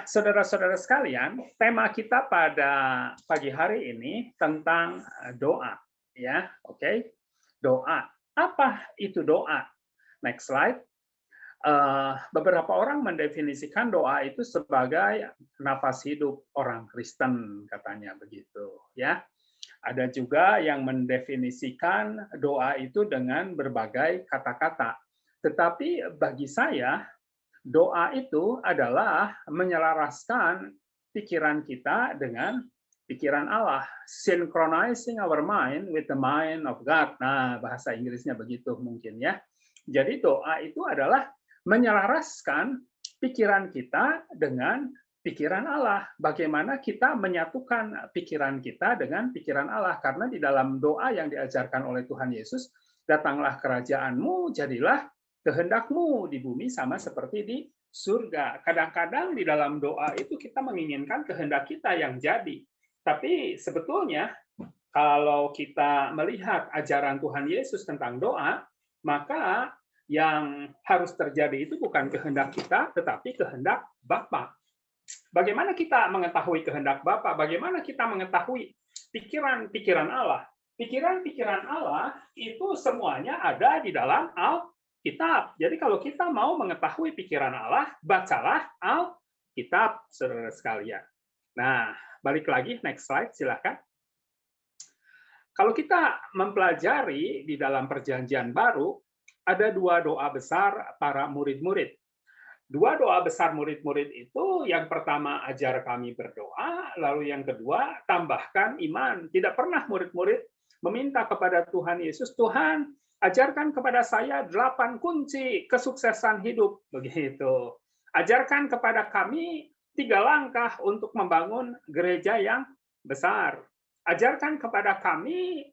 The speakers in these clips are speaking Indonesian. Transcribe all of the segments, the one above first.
saudara-saudara sekalian, tema kita pada pagi hari ini tentang doa, ya, oke? Doa. Apa itu doa? Next slide. Beberapa orang mendefinisikan doa itu sebagai nafas hidup orang Kristen, katanya begitu, ya. Ada juga yang mendefinisikan doa itu dengan berbagai kata-kata. Tetapi bagi saya, doa itu adalah menyelaraskan pikiran kita dengan pikiran Allah, synchronizing our mind with the mind of God. Nah, bahasa Inggrisnya begitu mungkin ya. Jadi doa itu adalah menyelaraskan pikiran kita dengan pikiran Allah. Bagaimana kita menyatukan pikiran kita dengan pikiran Allah. Karena di dalam doa yang diajarkan oleh Tuhan Yesus, datanglah kerajaanmu, jadilah kehendakmu di bumi sama seperti di surga. Kadang-kadang di dalam doa itu kita menginginkan kehendak kita yang jadi. Tapi sebetulnya kalau kita melihat ajaran Tuhan Yesus tentang doa, maka yang harus terjadi itu bukan kehendak kita, tetapi kehendak Bapa. Bagaimana kita mengetahui kehendak Bapa? Bagaimana kita mengetahui pikiran-pikiran Allah? Pikiran-pikiran Allah itu semuanya ada di dalam Alkitab. Jadi kalau kita mau mengetahui pikiran Allah, bacalah Alkitab, saudara sekalian. Nah, balik lagi, next slide, silakan. Kalau kita mempelajari di dalam Perjanjian Baru, ada dua doa besar para murid-murid. Dua doa besar murid-murid itu, yang pertama ajar kami berdoa, lalu yang kedua tambahkan iman. Tidak pernah murid-murid meminta kepada Tuhan Yesus, Tuhan ajarkan kepada saya 8 kunci kesuksesan hidup, begitu. Ajarkan kepada kami 3 langkah untuk membangun gereja yang besar. Ajarkan kepada kami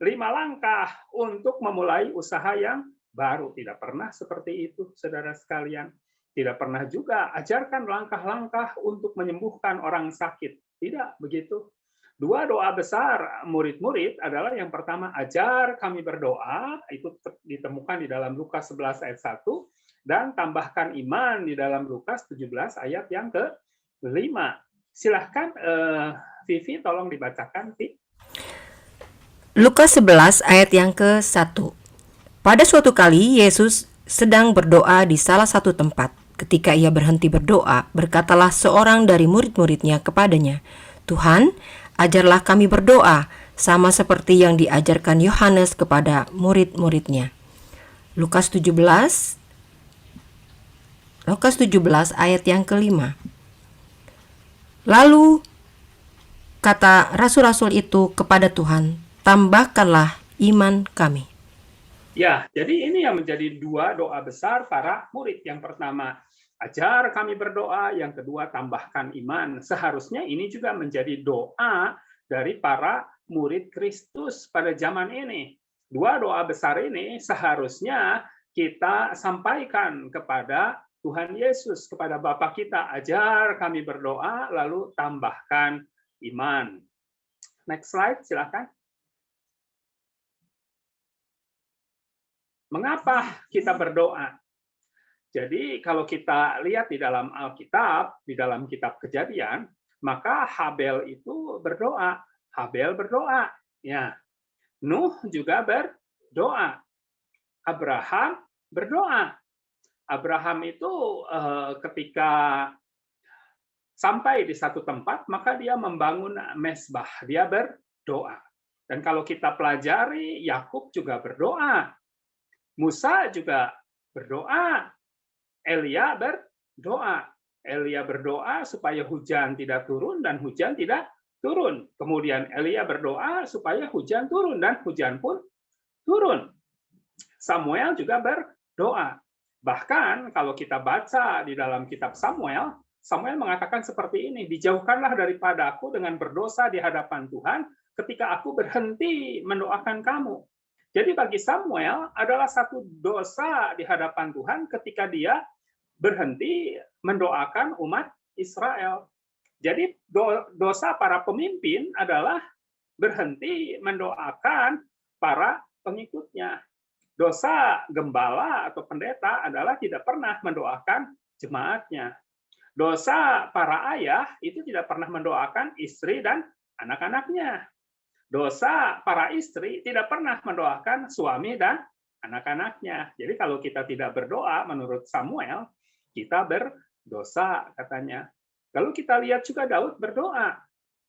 5 langkah untuk memulai usaha yang baru. Tidak pernah seperti itu, saudara sekalian. Tidak pernah juga ajarkan langkah-langkah untuk menyembuhkan orang sakit. Tidak begitu. Dua doa besar murid-murid adalah yang pertama, ajar kami berdoa, itu ditemukan di dalam Lukas 11 ayat 1, dan tambahkan iman di dalam Lukas 17 ayat yang ke-5. Silahkan, Vivi, tolong dibacakan, Vi. Lukas 11 ayat yang ke-1. Pada suatu kali, Yesus sedang berdoa di salah satu tempat. Ketika ia berhenti berdoa, berkatalah seorang dari murid-muridnya kepadanya, Tuhan, ajarlah kami berdoa, sama seperti yang diajarkan Yohanes kepada murid-muridnya. Lukas 17 ayat yang ke-5. Lalu kata rasul-rasul itu kepada Tuhan, tambahkanlah iman kami. Ya, jadi ini yang menjadi dua doa besar para murid. Yang pertama, ajar kami berdoa. Yang kedua, tambahkan iman. Seharusnya ini juga menjadi doa dari para murid Kristus pada zaman ini. Dua doa besar ini seharusnya kita sampaikan kepada Tuhan Yesus, kepada Bapa kita. Ajar kami berdoa, lalu tambahkan iman. Next slide, silakan. Mengapa kita berdoa? Jadi kalau kita lihat di dalam Alkitab, di dalam kitab Kejadian, maka Habel itu berdoa. Habel berdoa. Ya. Nuh juga berdoa. Abraham berdoa. Abraham itu ketika sampai di satu tempat, maka dia membangun mezbah. Dia berdoa. Dan kalau kita pelajari, Yakub juga berdoa. Musa juga berdoa, Elia berdoa. Elia berdoa supaya hujan tidak turun dan hujan tidak turun. Kemudian Elia berdoa supaya hujan turun dan hujan pun turun. Samuel juga berdoa. Bahkan kalau kita baca di dalam kitab Samuel, Samuel mengatakan seperti ini, dijauhkanlah daripada aku dengan berdosa di hadapan Tuhan ketika aku berhenti mendoakan kamu. Jadi bagi Samuel adalah satu dosa di hadapan Tuhan ketika dia berhenti mendoakan umat Israel. Jadi dosa para pemimpin adalah berhenti mendoakan para pengikutnya. Dosa gembala atau pendeta adalah tidak pernah mendoakan jemaatnya. Dosa para ayah itu tidak pernah mendoakan istri dan anak-anaknya. Dosa para istri tidak pernah mendoakan suami dan anak-anaknya. Jadi kalau kita tidak berdoa, menurut Samuel, kita berdosa katanya. Lalu kita lihat juga Daud berdoa.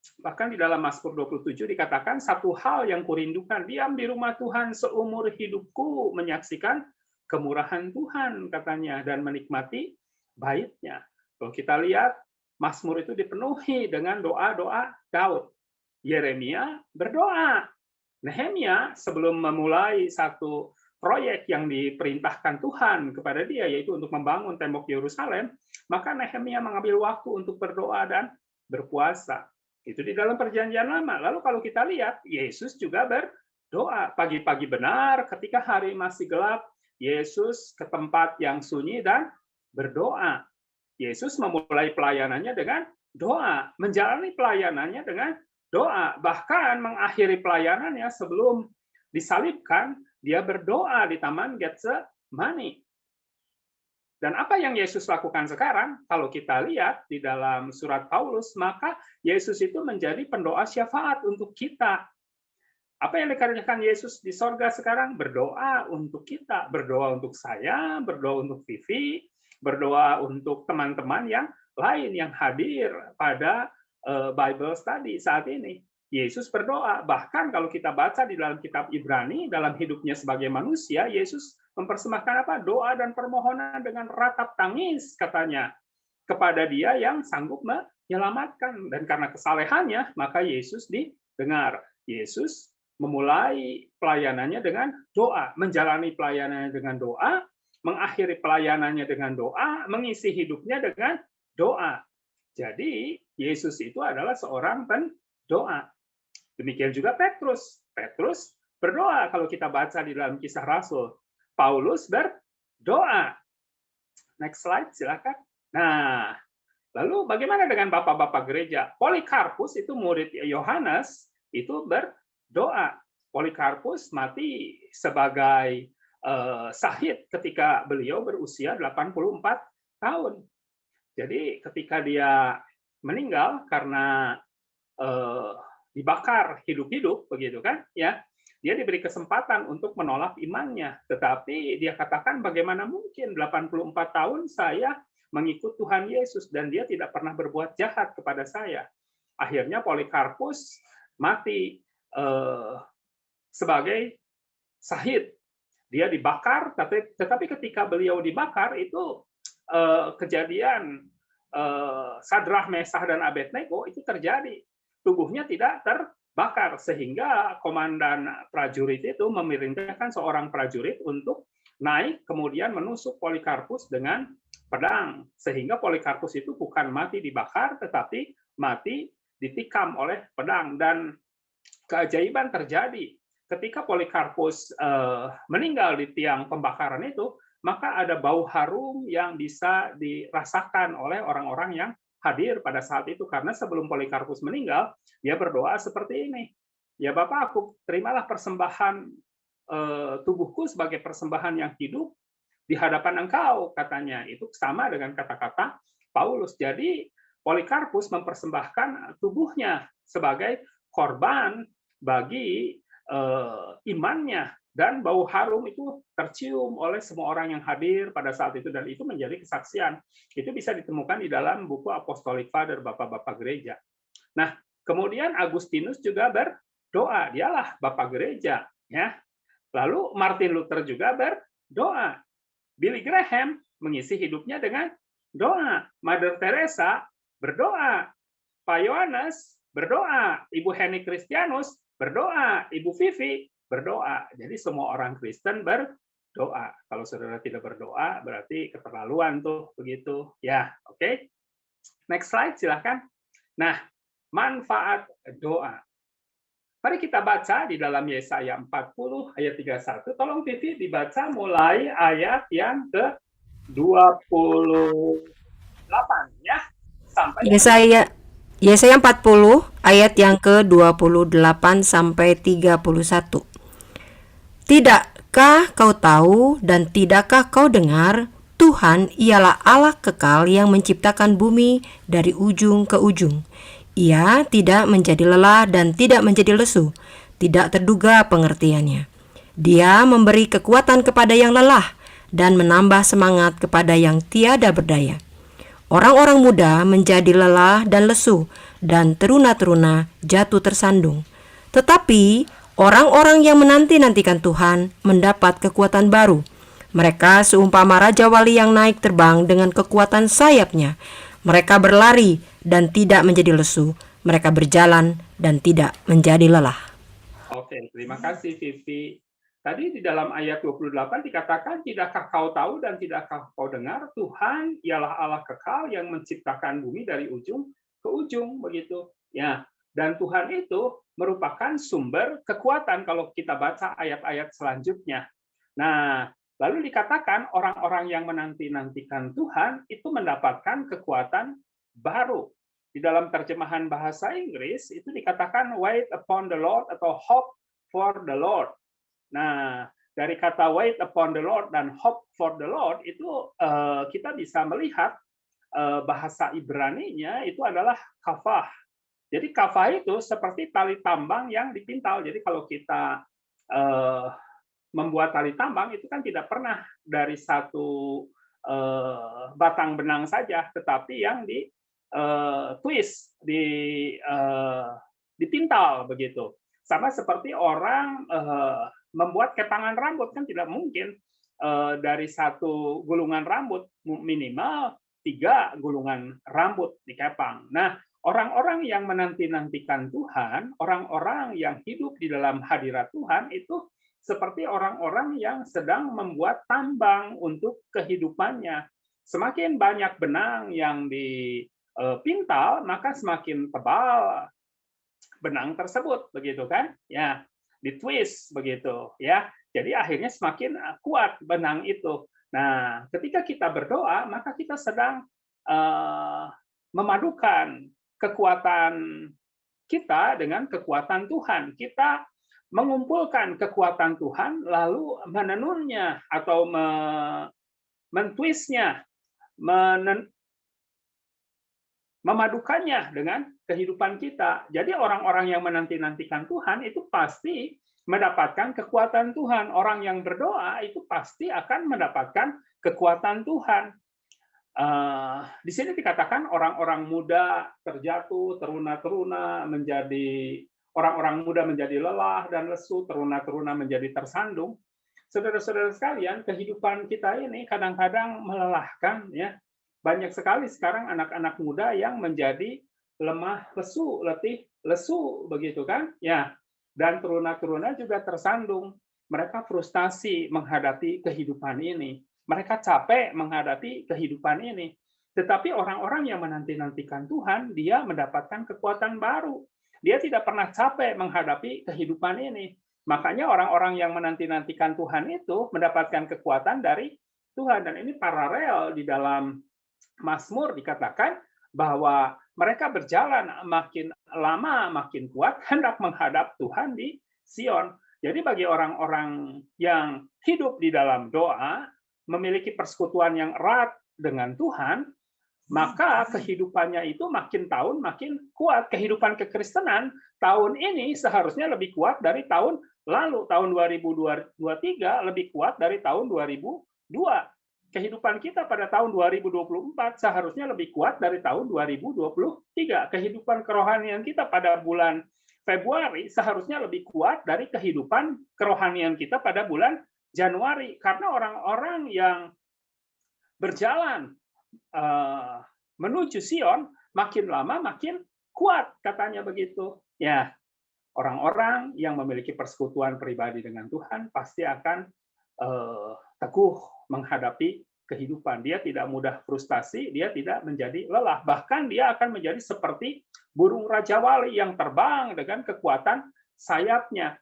Bahkan di dalam Mazmur 27 dikatakan, satu hal yang kurindukan, diam di rumah Tuhan seumur hidupku, menyaksikan kemurahan Tuhan katanya, dan menikmati baitnya. Kalau kita lihat, Mazmur itu dipenuhi dengan doa-doa Daud. Yeremia berdoa. Nehemia sebelum memulai satu proyek yang diperintahkan Tuhan kepada dia, yaitu untuk membangun tembok Yerusalem, maka Nehemia mengambil waktu untuk berdoa dan berpuasa. Itu di dalam perjanjian lama. Lalu kalau kita lihat, Yesus juga berdoa. Pagi-pagi benar, ketika hari masih gelap, Yesus ke tempat yang sunyi dan berdoa. Yesus memulai pelayanannya dengan doa, menjalani pelayanannya dengan doa, bahkan mengakhiri pelayanannya sebelum disalibkan, dia berdoa di Taman Getsemani. Dan apa yang Yesus lakukan sekarang? Kalau kita lihat di dalam surat Paulus, maka Yesus itu menjadi pendoa syafaat untuk kita. Apa yang dikerjakan Yesus di sorga sekarang? Berdoa untuk kita, berdoa untuk saya, berdoa untuk Vivi, berdoa untuk teman-teman yang lain yang hadir pada Bible study saat ini. Yesus berdoa. Bahkan kalau kita baca di dalam kitab Ibrani, dalam hidupnya sebagai manusia, Yesus mempersembahkan apa? Doa dan permohonan dengan ratap tangis, katanya, kepada Dia yang sanggup menyelamatkan. Dan karena kesalehannya, maka Yesus didengar. Yesus memulai pelayanannya dengan doa, menjalani pelayanannya dengan doa, mengakhiri pelayanannya dengan doa, mengisi hidupnya dengan doa. Jadi, Yesus itu adalah seorang pendoa. Demikian juga Petrus. Petrus berdoa kalau kita baca di dalam Kisah Rasul. Paulus berdoa. Next slide, silakan. Nah, lalu bagaimana dengan bapak-bapak gereja? Polikarpus itu murid Yohanes, itu berdoa. Polikarpus mati sebagai syahid ketika beliau berusia 84 tahun. Jadi ketika dia meninggal karena dibakar hidup-hidup, begitu kan? Ya, dia diberi kesempatan untuk menolak imannya. Tetapi dia katakan, bagaimana mungkin 84 tahun saya mengikut Tuhan Yesus dan dia tidak pernah berbuat jahat kepada saya. Akhirnya Polikarpus mati sebagai syahid. Dia dibakar, tetapi ketika beliau dibakar itu kejadian Sadrah, Mesah, dan Abednego itu terjadi. Tubuhnya tidak terbakar, sehingga komandan prajurit itu memerintahkan seorang prajurit untuk naik, kemudian menusuk Polikarpus dengan pedang. Sehingga Polikarpus itu bukan mati dibakar, tetapi mati ditikam oleh pedang. Dan keajaiban terjadi. Ketika Polikarpus meninggal di tiang pembakaran itu, maka ada bau harum yang bisa dirasakan oleh orang-orang yang hadir pada saat itu. Karena sebelum Polikarpus meninggal, dia berdoa seperti ini. Ya Bapak, aku terimalah persembahan tubuhku sebagai persembahan yang hidup di hadapan Engkau, katanya. Itu sama dengan kata-kata Paulus. Jadi Polikarpus mempersembahkan tubuhnya sebagai korban bagi imannya. Dan bau harum itu tercium oleh semua orang yang hadir pada saat itu, dan itu menjadi kesaksian. Itu bisa ditemukan di dalam buku Apostolic Father, Bapak-Bapak Gereja. Nah, kemudian Agustinus juga berdoa, dialah Bapak Gereja. Ya. Lalu Martin Luther juga berdoa. Billy Graham mengisi hidupnya dengan doa. Mother Teresa berdoa. Pak Yohanes berdoa. Ibu Henny Christianus berdoa. Ibu Vivi berdoa. Jadi semua orang Kristen berdoa. Kalau saudara tidak berdoa, berarti keterlaluan tuh, begitu. Ya, oke. Next slide, silakan. Nah, manfaat doa. Mari kita baca di dalam Yesaya 40 ayat 31. Tolong Vivi dibaca mulai ayat yang ke-28 ya. Sampai Yesaya 40 ayat yang ke-28 sampai 31. Tidakkah kau tahu dan tidakkah kau dengar? Tuhan ialah Allah kekal yang menciptakan bumi dari ujung ke ujung. Ia tidak menjadi lelah dan tidak menjadi lesu, tidak terduga pengertiannya. Dia memberi kekuatan kepada yang lelah dan menambah semangat kepada yang tiada berdaya. Orang-orang muda menjadi lelah dan lesu, dan teruna-teruna jatuh tersandung. Tetapi orang-orang yang menanti-nantikan Tuhan mendapat kekuatan baru. Mereka seumpama Raja Wali yang naik terbang dengan kekuatan sayapnya. Mereka berlari dan tidak menjadi lesu. Mereka berjalan dan tidak menjadi lelah. Oke, terima kasih Vivi. Tadi di dalam ayat 28 dikatakan, tidakkah kau tahu dan tidakkah kau dengar, Tuhan ialah Allah kekal yang menciptakan bumi dari ujung ke ujung, begitu. Ya, dan Tuhan itu merupakan sumber kekuatan kalau kita baca ayat-ayat selanjutnya. Nah, lalu dikatakan orang-orang yang menanti-nantikan Tuhan itu mendapatkan kekuatan baru. Di dalam terjemahan bahasa Inggris itu dikatakan wait upon the Lord atau hope for the Lord. Nah, dari kata wait upon the Lord dan hope for the Lord itu kita bisa melihat bahasa Ibrani-nya itu adalah kafah. Jadi kafah itu seperti tali tambang yang dipintal. Jadi kalau kita membuat tali tambang itu kan tidak pernah dari satu batang benang saja, tetapi yang di twist, dipintal begitu. Sama seperti orang membuat kepangan rambut, kan tidak mungkin dari satu gulungan rambut, minimal 3 gulungan rambut dikepang. Nah, orang-orang yang menanti-nantikan Tuhan, orang-orang yang hidup di dalam hadirat Tuhan itu seperti orang-orang yang sedang membuat tambang untuk kehidupannya. Semakin banyak benang yang dipintal, maka semakin tebal benang tersebut, begitu kan? Ya, ditwist begitu, ya. Jadi akhirnya semakin kuat benang itu. Nah, ketika kita berdoa, maka kita sedang memadukan kekuatan kita dengan kekuatan Tuhan. Kita mengumpulkan kekuatan Tuhan, lalu menenunnya atau mentwistnya, memadukannya dengan kehidupan kita. Jadi orang-orang yang menanti-nantikan Tuhan itu pasti mendapatkan kekuatan Tuhan. Orang yang berdoa itu pasti akan mendapatkan kekuatan Tuhan. Di sini dikatakan orang-orang muda terjatuh, teruna-teruna menjadi orang-orang muda menjadi lelah dan lesu, teruna-teruna menjadi tersandung. Saudara-saudara sekalian, kehidupan kita ini kadang-kadang melelahkan, ya. Banyak sekali sekarang anak-anak muda yang menjadi lemah, lesu, letih, lesu, begitu kan? Ya. Dan teruna-teruna juga tersandung. Mereka frustasi menghadapi kehidupan ini. Mereka capek menghadapi kehidupan ini. Tetapi orang-orang yang menanti-nantikan Tuhan, dia mendapatkan kekuatan baru. Dia tidak pernah capek menghadapi kehidupan ini. Makanya orang-orang yang menanti-nantikan Tuhan itu mendapatkan kekuatan dari Tuhan. Dan ini paralel di dalam Mazmur dikatakan bahwa mereka berjalan makin lama, makin kuat, hendak menghadap Tuhan di Sion. Jadi bagi orang-orang yang hidup di dalam doa, memiliki persekutuan yang erat dengan Tuhan, maka kehidupannya itu makin tahun makin kuat. Kehidupan kekristenan tahun ini seharusnya lebih kuat dari tahun lalu. Tahun 2023 lebih kuat dari tahun 2002. Kehidupan kita pada tahun 2024 seharusnya lebih kuat dari tahun 2023. Kehidupan kerohanian kita pada bulan Februari seharusnya lebih kuat dari kehidupan kerohanian kita pada bulan Januari. Karena orang-orang yang berjalan menuju Sion makin lama makin kuat, katanya begitu. Ya, orang-orang yang memiliki persekutuan pribadi dengan Tuhan pasti akan teguh menghadapi kehidupan. Dia tidak mudah frustasi, dia tidak menjadi lelah. Bahkan dia akan menjadi seperti burung Raja Wali yang terbang dengan kekuatan sayapnya.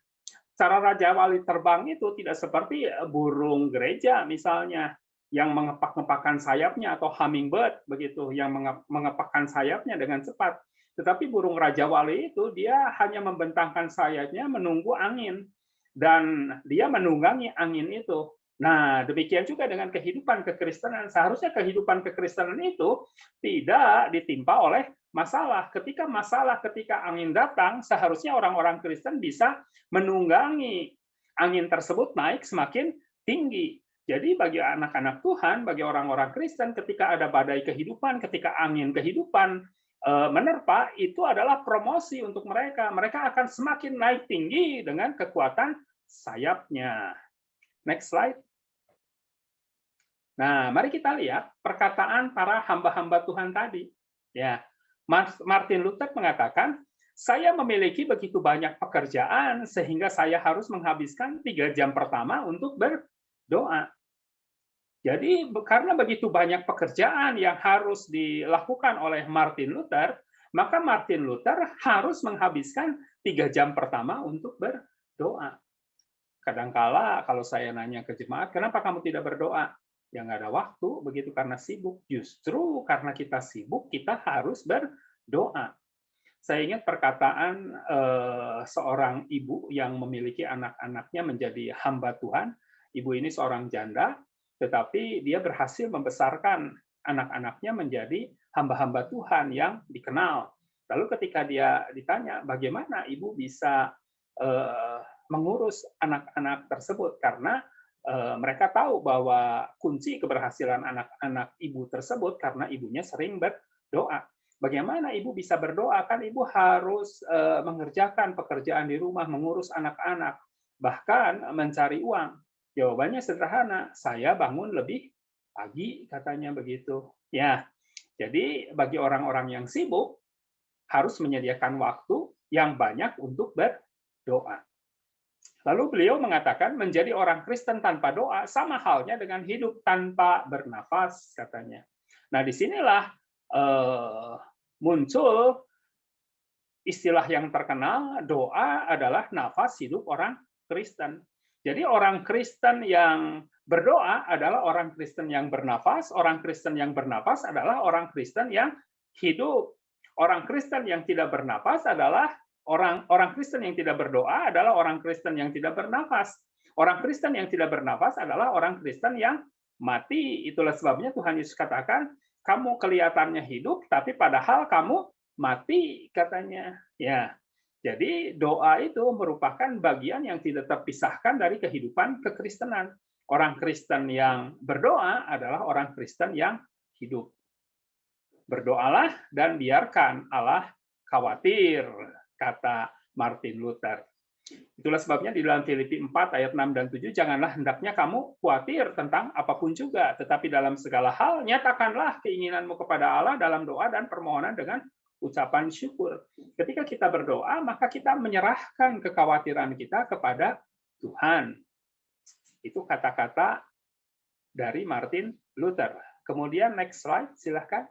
Cara Raja Wali terbang itu tidak seperti burung gereja misalnya, yang mengepak-ngepakkan sayapnya, atau hummingbird begitu, yang mengepakkan sayapnya dengan cepat. Tetapi burung Raja Wali itu dia hanya membentangkan sayapnya menunggu angin, dan dia menunggangi angin itu. Nah, demikian juga dengan kehidupan kekristenan. Seharusnya kehidupan kekristenan itu tidak ditimpa oleh masalah. Ketika angin datang, seharusnya orang-orang Kristen bisa menunggangi angin tersebut naik semakin tinggi. Jadi bagi anak-anak Tuhan, bagi orang-orang Kristen, ketika ada badai kehidupan, ketika angin kehidupan menerpa, itu adalah promosi untuk mereka. Mereka akan semakin naik tinggi dengan kekuatan sayapnya. Next slide. Nah, mari kita lihat perkataan para hamba-hamba Tuhan tadi. Ya, Martin Luther mengatakan, saya memiliki begitu banyak pekerjaan sehingga saya harus menghabiskan 3 jam pertama untuk berdoa. Jadi karena begitu banyak pekerjaan yang harus dilakukan oleh Martin Luther, maka Martin Luther harus menghabiskan 3 jam pertama untuk berdoa. Kadangkala kalau saya nanya ke jemaat, kenapa kamu tidak berdoa? Ya nggak ada waktu, begitu karena sibuk. Justru karena kita sibuk, kita harus berdoa. Saya ingat perkataan seorang ibu yang memiliki anak-anaknya menjadi hamba Tuhan. Ibu ini seorang janda, tetapi dia berhasil membesarkan anak-anaknya menjadi hamba-hamba Tuhan yang dikenal. Lalu ketika dia ditanya, bagaimana ibu bisa mengurus anak-anak tersebut? Karena mereka tahu bahwa kunci keberhasilan anak-anak ibu tersebut karena ibunya sering berdoa. Bagaimana ibu bisa berdoa? Kan ibu harus mengerjakan pekerjaan di rumah, mengurus anak-anak, bahkan mencari uang. Jawabannya sederhana, saya bangun lebih pagi, katanya begitu. Ya, jadi bagi orang-orang yang sibuk, harus menyediakan waktu yang banyak untuk berdoa. Lalu beliau mengatakan menjadi orang Kristen tanpa doa sama halnya dengan hidup tanpa bernafas, katanya. Nah, disinilah muncul istilah yang terkenal, doa adalah nafas hidup orang Kristen. Jadi orang Kristen yang berdoa adalah orang Kristen yang bernafas, orang Kristen yang bernafas adalah orang Kristen yang hidup. Orang Kristen yang tidak bernafas adalah orang Kristen yang tidak berdoa adalah orang Kristen yang tidak bernafas. Orang Kristen yang tidak bernafas adalah orang Kristen yang mati. Itulah sebabnya Tuhan Yesus katakan, kamu kelihatannya hidup, tapi padahal kamu mati, katanya. Ya, jadi doa itu merupakan bagian yang tidak terpisahkan dari kehidupan kekristenan. Orang Kristen yang berdoa adalah orang Kristen yang hidup. Berdoalah dan biarkan Allah khawatir, kata Martin Luther. Itulah sebabnya di dalam Filipi 4 ayat 6 dan 7, janganlah hendaknya kamu khawatir tentang apapun juga, tetapi dalam segala hal nyatakanlah keinginanmu kepada Allah dalam doa dan permohonan dengan ucapan syukur. Ketika kita berdoa, maka kita menyerahkan kekhawatiran kita kepada Tuhan. Itu kata-kata dari Martin Luther. Kemudian next slide, silahkan.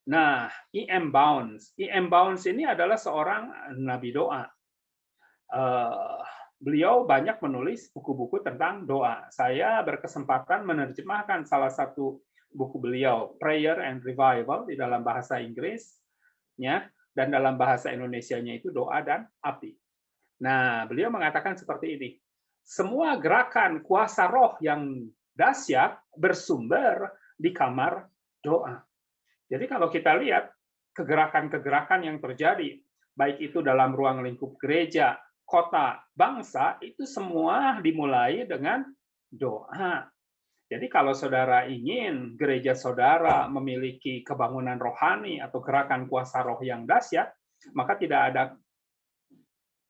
Nah, E.M. Bounds. E.M. Bounds ini adalah seorang nabi doa. Beliau banyak menulis buku-buku tentang doa. Saya berkesempatan menerjemahkan salah satu buku beliau, Prayer and Revival, di dalam bahasa Inggris, ya, dan dalam bahasa Indonesianya itu Doa dan Api. Nah, beliau mengatakan seperti ini, semua gerakan kuasa roh yang dahsyat bersumber di kamar doa. Jadi kalau kita lihat kegerakan-kegerakan yang terjadi, baik itu dalam ruang lingkup gereja, kota, bangsa, itu semua dimulai dengan doa. Jadi kalau saudara ingin gereja saudara memiliki kebangunan rohani atau gerakan kuasa roh yang dahsyat, maka tidak ada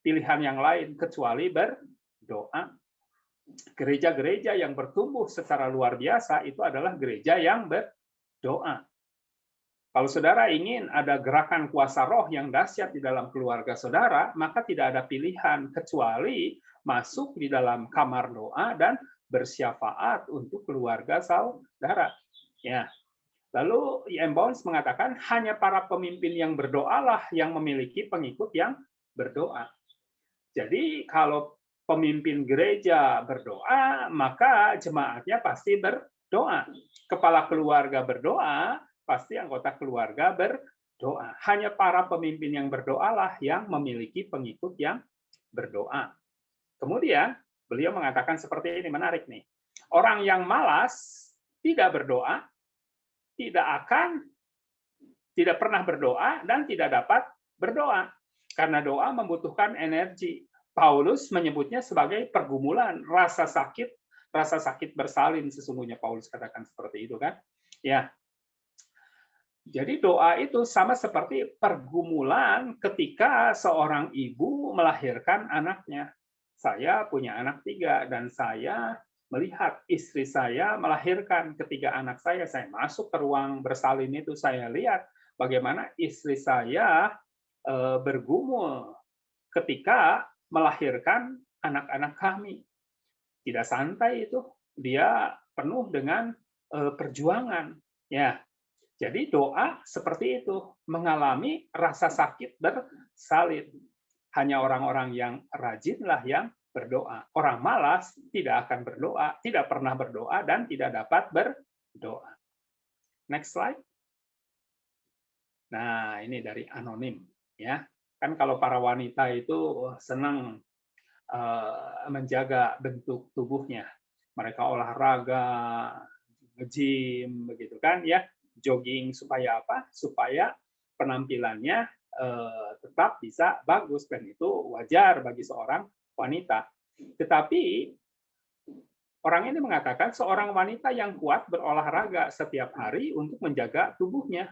pilihan yang lain kecuali berdoa. Gereja-gereja yang bertumbuh secara luar biasa itu adalah gereja yang berdoa. Kalau saudara ingin ada gerakan kuasa roh yang dahsyat di dalam keluarga saudara, maka tidak ada pilihan kecuali masuk di dalam kamar doa dan bersyafaat untuk keluarga saudara. Ya. Lalu E.M. Bounds mengatakan hanya para pemimpin yang berdoalah yang memiliki pengikut yang berdoa. Jadi kalau pemimpin gereja berdoa, maka jemaatnya pasti berdoa. Kepala keluarga berdoa, pasti anggota keluarga berdoa. Hanya para pemimpin yang berdoalah yang memiliki pengikut yang berdoa. Kemudian, Beliau mengatakan seperti ini, menarik nih. Orang yang malas tidak berdoa, tidak pernah berdoa, dan tidak dapat berdoa. Karena doa membutuhkan energi. Paulus menyebutnya sebagai pergumulan, rasa sakit bersalin, sesungguhnya Paulus katakan seperti itu kan. Ya. Jadi doa itu sama seperti pergumulan ketika seorang ibu melahirkan anaknya. Saya punya anak 3 dan saya melihat istri saya melahirkan ketiga anak saya. Saya masuk ke ruang bersalin itu, saya lihat bagaimana istri saya bergumul ketika melahirkan anak-anak kami. Tidak santai itu, dia penuh dengan perjuangan. Ya, jadi doa seperti itu, mengalami rasa sakit bersalin. Hanya orang-orang yang rajinlah yang berdoa. Orang malas tidak akan berdoa, tidak pernah berdoa, dan tidak dapat berdoa. Next slide. Nah, ini dari anonim, ya. Kan kalau para wanita itu senang menjaga bentuk tubuhnya. Mereka olahraga, nge-gym, begitu kan, ya. Jogging supaya apa? Supaya penampilannya tetap bisa bagus, dan itu wajar bagi seorang wanita. Tetapi orang ini mengatakan seorang wanita yang kuat berolahraga setiap hari untuk menjaga tubuhnya.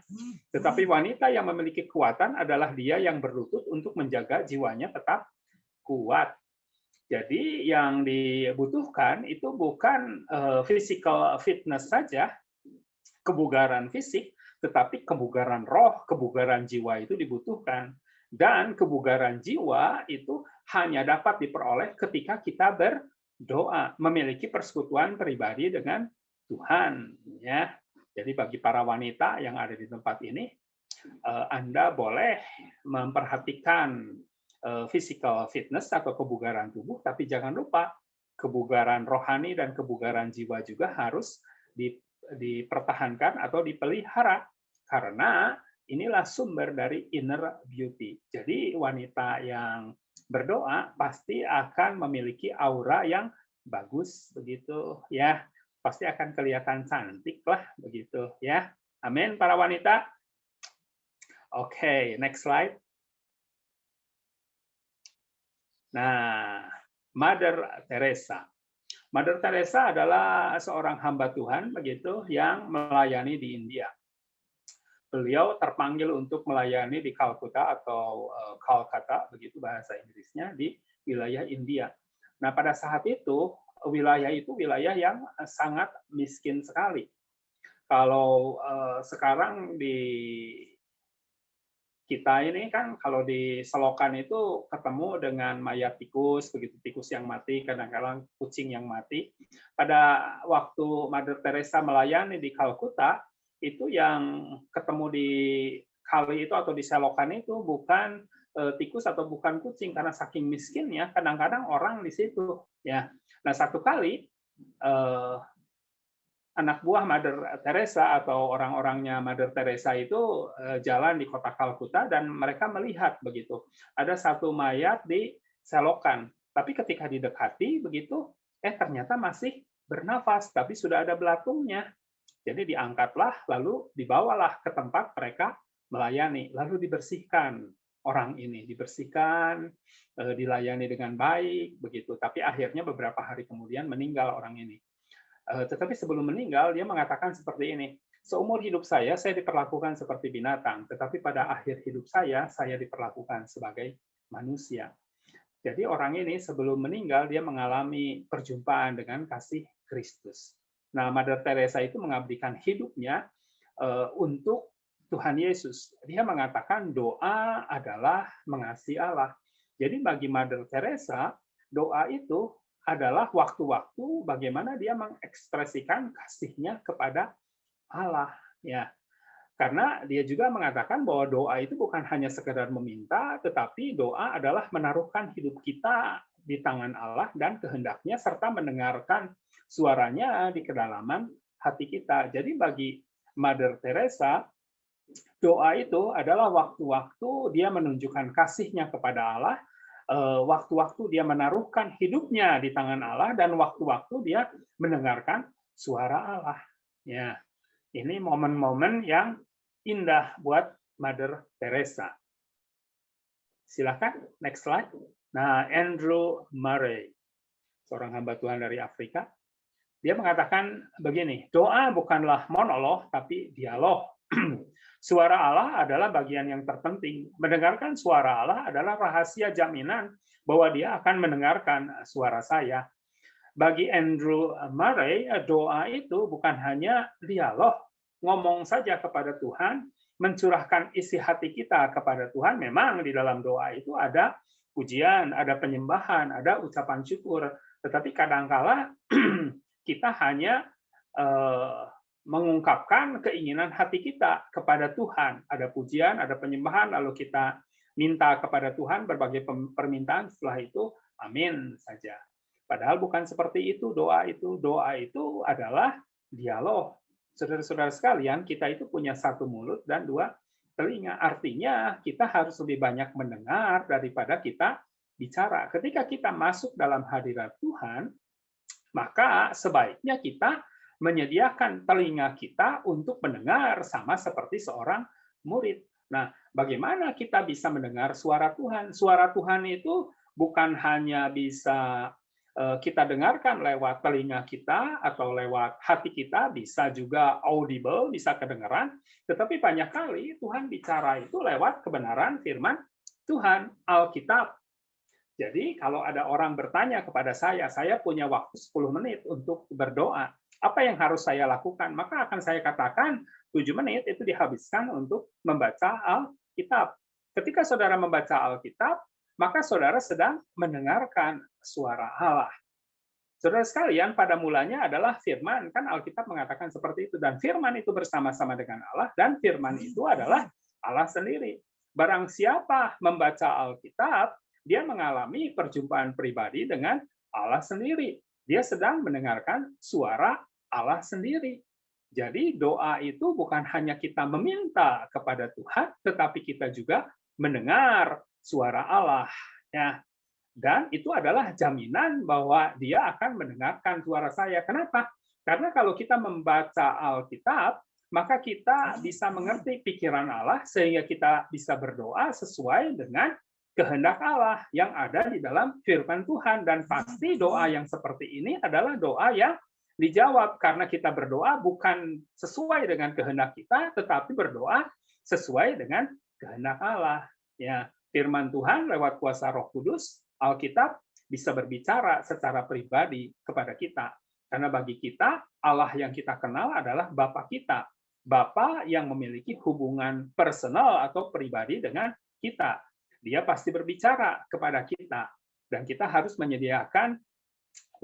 Tetapi wanita yang memiliki kekuatan adalah dia yang berlutut untuk menjaga jiwanya tetap kuat. Jadi yang dibutuhkan itu bukan physical fitness saja, kebugaran fisik, tetapi kebugaran roh, kebugaran jiwa itu dibutuhkan. Dan kebugaran jiwa itu hanya dapat diperoleh ketika kita berdoa, memiliki persekutuan pribadi dengan Tuhan. Ya. Jadi bagi para wanita yang ada di tempat ini, Anda boleh memperhatikan physical fitness atau kebugaran tubuh, tapi jangan lupa kebugaran rohani dan kebugaran jiwa juga harus dipertahankan atau dipelihara, karena inilah sumber dari inner beauty. Jadi wanita yang berdoa pasti akan memiliki aura yang bagus, begitu ya. Pasti akan kelihatan cantik lah, begitu ya. Amin para wanita. Oke, next slide. Nah, Mother Teresa. Mother Teresa adalah seorang hamba Tuhan begitu yang melayani di India. Beliau terpanggil untuk melayani di Calcutta atau Calcutta begitu bahasa Inggrisnya, di wilayah India. Nah, pada saat itu wilayah yang sangat miskin sekali. Kalau sekarang di kita ini kan kalau di selokan itu ketemu dengan mayat tikus, begitu, tikus yang mati, kadang-kadang kucing yang mati. Pada waktu Mother Teresa melayani di Calcutta, itu yang ketemu di kali itu atau di selokan itu bukan tikus atau bukan kucing, karena saking miskinnya kadang-kadang orang di situ. Ya, nah satu kali anak buah Mother Teresa atau orang-orangnya Mother Teresa itu jalan di kota Calcutta dan mereka melihat begitu ada satu mayat di selokan, tapi ketika didekati begitu ternyata masih bernafas tapi sudah ada belatungnya. Jadi diangkatlah lalu dibawalah ke tempat mereka melayani, lalu dibersihkan orang ini, dibersihkan, dilayani dengan baik begitu, tapi akhirnya beberapa hari kemudian meninggal orang ini. Tetapi sebelum meninggal, dia mengatakan seperti ini, seumur hidup saya diperlakukan seperti binatang, tetapi pada akhir hidup saya diperlakukan sebagai manusia. Jadi orang ini sebelum meninggal, dia mengalami perjumpaan dengan kasih Kristus. Nah, Mother Teresa itu mengabdikan hidupnya untuk Tuhan Yesus. Dia mengatakan doa adalah mengasihi Allah. Jadi bagi Mother Teresa, doa itu adalah waktu-waktu bagaimana dia mengekspresikan kasihnya kepada Allah, ya. Karena dia juga mengatakan bahwa doa itu bukan hanya sekedar meminta, tetapi doa adalah menaruhkan hidup kita di tangan Allah dan kehendaknya, serta mendengarkan suaranya di kedalaman hati kita. Jadi bagi Mother Teresa, doa itu adalah waktu-waktu dia menunjukkan kasihnya kepada Allah, waktu-waktu dia menaruhkan hidupnya di tangan Allah dan waktu-waktu dia mendengarkan suara Allah. Ya, ini momen-momen yang indah buat Mother Teresa. Silakan, next slide. Nah, Andrew Murray, seorang hamba Tuhan dari Afrika, dia mengatakan begini, doa bukanlah monolog, tapi dialog. Suara Allah adalah bagian yang terpenting. Mendengarkan suara Allah adalah rahasia jaminan bahwa dia akan mendengarkan suara saya. Bagi Andrew Murray, doa itu bukan hanya dialog, ngomong saja kepada Tuhan, mencurahkan isi hati kita kepada Tuhan. Memang di dalam doa itu ada pujian, ada penyembahan, ada ucapan syukur. Tetapi kadangkala kita hanya mengungkapkan keinginan hati kita kepada Tuhan. Ada pujian, ada penyembahan, lalu kita minta kepada Tuhan berbagai permintaan, setelah itu amin saja. Padahal bukan seperti itu doa itu. Doa itu adalah dialog. Saudara-saudara sekalian, kita itu punya satu mulut dan dua telinga. Artinya kita harus lebih banyak mendengar daripada kita bicara. Ketika kita masuk dalam hadirat Tuhan, maka sebaiknya kita menyediakan telinga kita untuk mendengar sama seperti seorang murid. Nah, bagaimana kita bisa mendengar suara Tuhan? Suara Tuhan itu bukan hanya bisa kita dengarkan lewat telinga kita atau lewat hati kita, bisa juga audible, bisa kedengaran, tetapi banyak kali Tuhan bicara itu lewat kebenaran firman Tuhan, Alkitab. Jadi kalau ada orang bertanya kepada saya punya waktu 10 menit untuk berdoa, apa yang harus saya lakukan? Maka akan saya katakan 7 menit itu dihabiskan untuk membaca Alkitab. Ketika saudara membaca Alkitab, maka saudara sedang mendengarkan suara Allah. Saudara sekalian, pada mulanya adalah firman, kan Alkitab mengatakan seperti itu, dan firman itu bersama-sama dengan Allah, dan firman itu adalah Allah sendiri. Barang siapa membaca Alkitab, dia mengalami perjumpaan pribadi dengan Allah sendiri. Dia sedang mendengarkan suara Allah sendiri. Jadi doa itu bukan hanya kita meminta kepada Tuhan, tetapi kita juga mendengar suara Allah. Ya. Dan itu adalah jaminan bahwa dia akan mendengarkan suara saya. Kenapa? Karena kalau kita membaca Alkitab, maka kita bisa mengerti pikiran Allah sehingga kita bisa berdoa sesuai dengan kehendak Allah yang ada di dalam firman Tuhan. Dan pasti doa yang seperti ini adalah doa yang dijawab karena kita berdoa bukan sesuai dengan kehendak kita, tetapi berdoa sesuai dengan kehendak Allah. Ya, firman Tuhan lewat kuasa Roh Kudus, Alkitab bisa berbicara secara pribadi kepada kita. Karena bagi kita, Allah yang kita kenal adalah Bapa kita. Bapa yang memiliki hubungan personal atau pribadi dengan kita. Dia pasti berbicara kepada kita. Dan kita harus menyediakan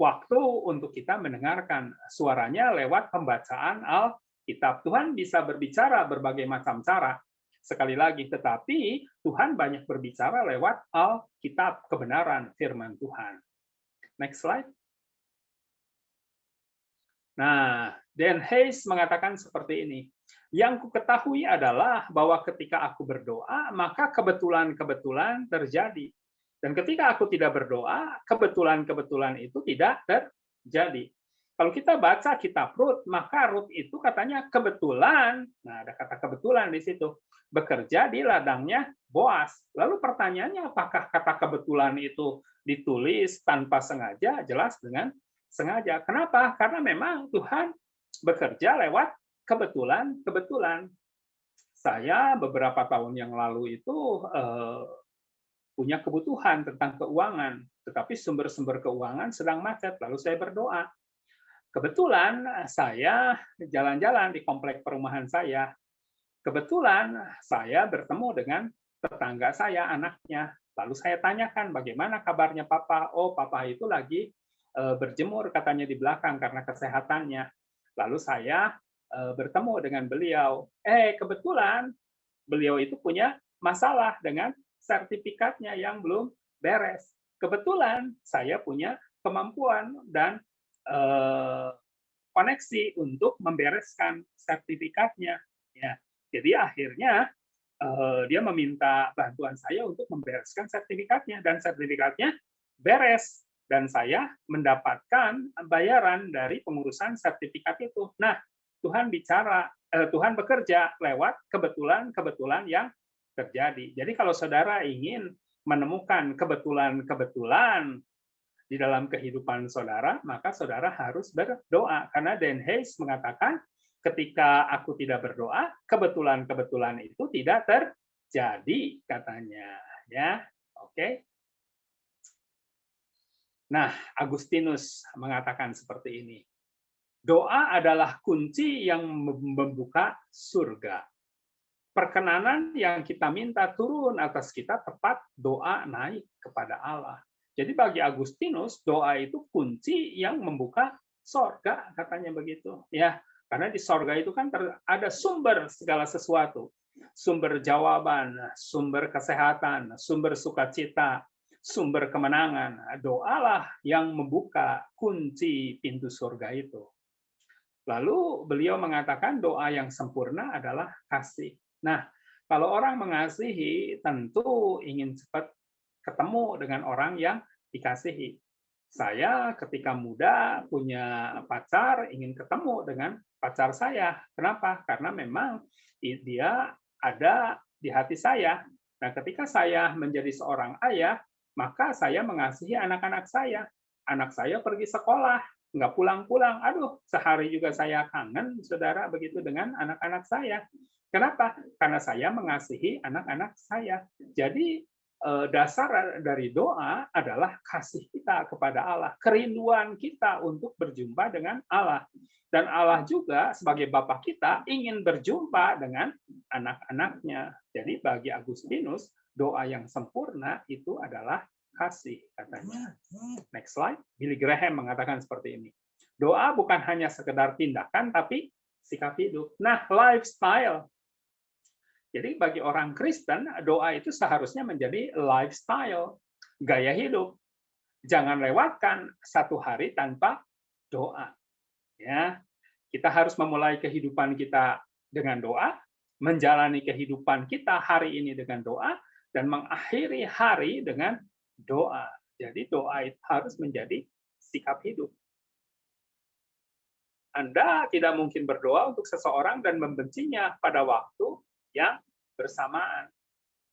waktu untuk kita mendengarkan suaranya lewat pembacaan Alkitab. Tuhan bisa berbicara berbagai macam cara. Sekali lagi, tetapi Tuhan banyak berbicara lewat Alkitab, kebenaran firman Tuhan. Next slide. Nah, Dan Hayes mengatakan seperti ini. Yang kuketahui adalah bahwa ketika aku berdoa, maka kebetulan-kebetulan terjadi. Dan ketika aku tidak berdoa, kebetulan-kebetulan itu tidak terjadi. Kalau kita baca kitab Rut, maka Rut itu katanya kebetulan, nah ada kata kebetulan di situ, bekerja di ladangnya Boas. Lalu pertanyaannya, apakah kata kebetulan itu ditulis tanpa sengaja? Jelas dengan sengaja. Kenapa? Karena memang Tuhan bekerja lewat kebetulan. Saya beberapa tahun yang lalu itu punya kebutuhan tentang keuangan, tetapi sumber-sumber keuangan sedang macet, lalu saya berdoa. Kebetulan saya jalan-jalan di komplek perumahan saya. Kebetulan saya bertemu dengan tetangga saya, anaknya. Lalu saya tanyakan, bagaimana kabarnya Papa? Oh, Papa itu lagi berjemur katanya di belakang karena kesehatannya. Lalu saya bertemu dengan beliau. Kebetulan beliau itu punya masalah dengan sertifikatnya yang belum beres. Kebetulan saya punya kemampuan dan koneksi untuk membereskan sertifikatnya. Ya, jadi akhirnya dia meminta bantuan saya untuk membereskan sertifikatnya, dan sertifikatnya beres, dan saya mendapatkan bayaran dari pengurusan sertifikat itu. Nah, Tuhan bekerja lewat kebetulan-kebetulan yang terjadi. Jadi kalau saudara ingin menemukan kebetulan-kebetulan di dalam kehidupan saudara, maka saudara harus berdoa. Karena Dan Hayes mengatakan, ketika aku tidak berdoa, kebetulan-kebetulan itu tidak terjadi, katanya. Ya, oke. Nah, Agustinus mengatakan seperti ini. Doa adalah kunci yang membuka surga. Perkenanan yang kita minta turun atas kita tepat doa naik kepada Allah. Jadi bagi Agustinus, doa itu kunci yang membuka surga, katanya begitu. Ya, karena di surga itu kan ada sumber segala sesuatu. Sumber jawaban, sumber kesehatan, sumber sukacita, sumber kemenangan. Doalah yang membuka kunci pintu surga itu. Lalu beliau mengatakan doa yang sempurna adalah kasih. Nah, kalau orang mengasihi, tentu ingin cepat ketemu dengan orang yang dikasihi. Saya ketika muda punya pacar, ingin ketemu dengan pacar saya. Kenapa? Karena memang dia ada di hati saya. Nah, ketika saya menjadi seorang ayah, maka saya mengasihi anak-anak saya. Anak saya pergi sekolah, nggak pulang-pulang. Aduh, sehari juga saya kangen, saudara, begitu dengan anak-anak saya. Kenapa? Karena saya mengasihi anak-anak saya. Jadi, dasar dari doa adalah kasih kita kepada Allah, kerinduan kita untuk berjumpa dengan Allah. Dan Allah juga sebagai Bapa kita ingin berjumpa dengan anak-anaknya. Jadi bagi Agustinus, doa yang sempurna itu adalah kasih, katanya. Next slide. Billy Graham mengatakan seperti ini. Doa bukan hanya sekedar tindakan, tapi sikap hidup. Nah, lifestyle. Jadi bagi orang Kristen, doa itu seharusnya menjadi lifestyle, gaya hidup. Jangan lewatkan satu hari tanpa doa. Ya, kita harus memulai kehidupan kita dengan doa, menjalani kehidupan kita hari ini dengan doa, dan mengakhiri hari dengan doa. Jadi doa itu harus menjadi sikap hidup. Anda tidak mungkin berdoa untuk seseorang dan membencinya pada waktu yang bersamaan.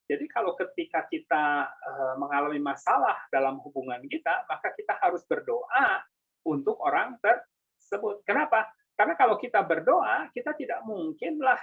Jadi kalau ketika kita mengalami masalah dalam hubungan kita, maka kita harus berdoa untuk orang tersebut. Kenapa? Karena kalau kita berdoa, kita tidak mungkinlah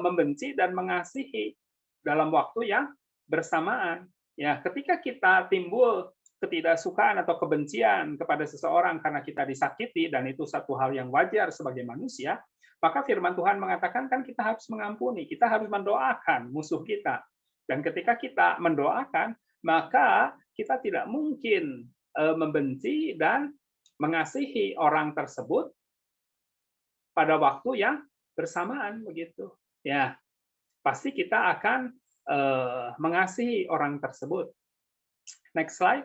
membenci dan mengasihi dalam waktu yang bersamaan. Ya, ketika kita timbul ketidaksukaan atau kebencian kepada seseorang karena kita disakiti, dan itu satu hal yang wajar sebagai manusia, maka firman Tuhan mengatakan kan kita harus mengampuni, kita harus mendoakan musuh kita. Dan ketika kita mendoakan, maka kita tidak mungkin membenci dan mengasihi orang tersebut pada waktu yang bersamaan, begitu. Ya, pasti kita akan mengasihi orang tersebut. Next slide.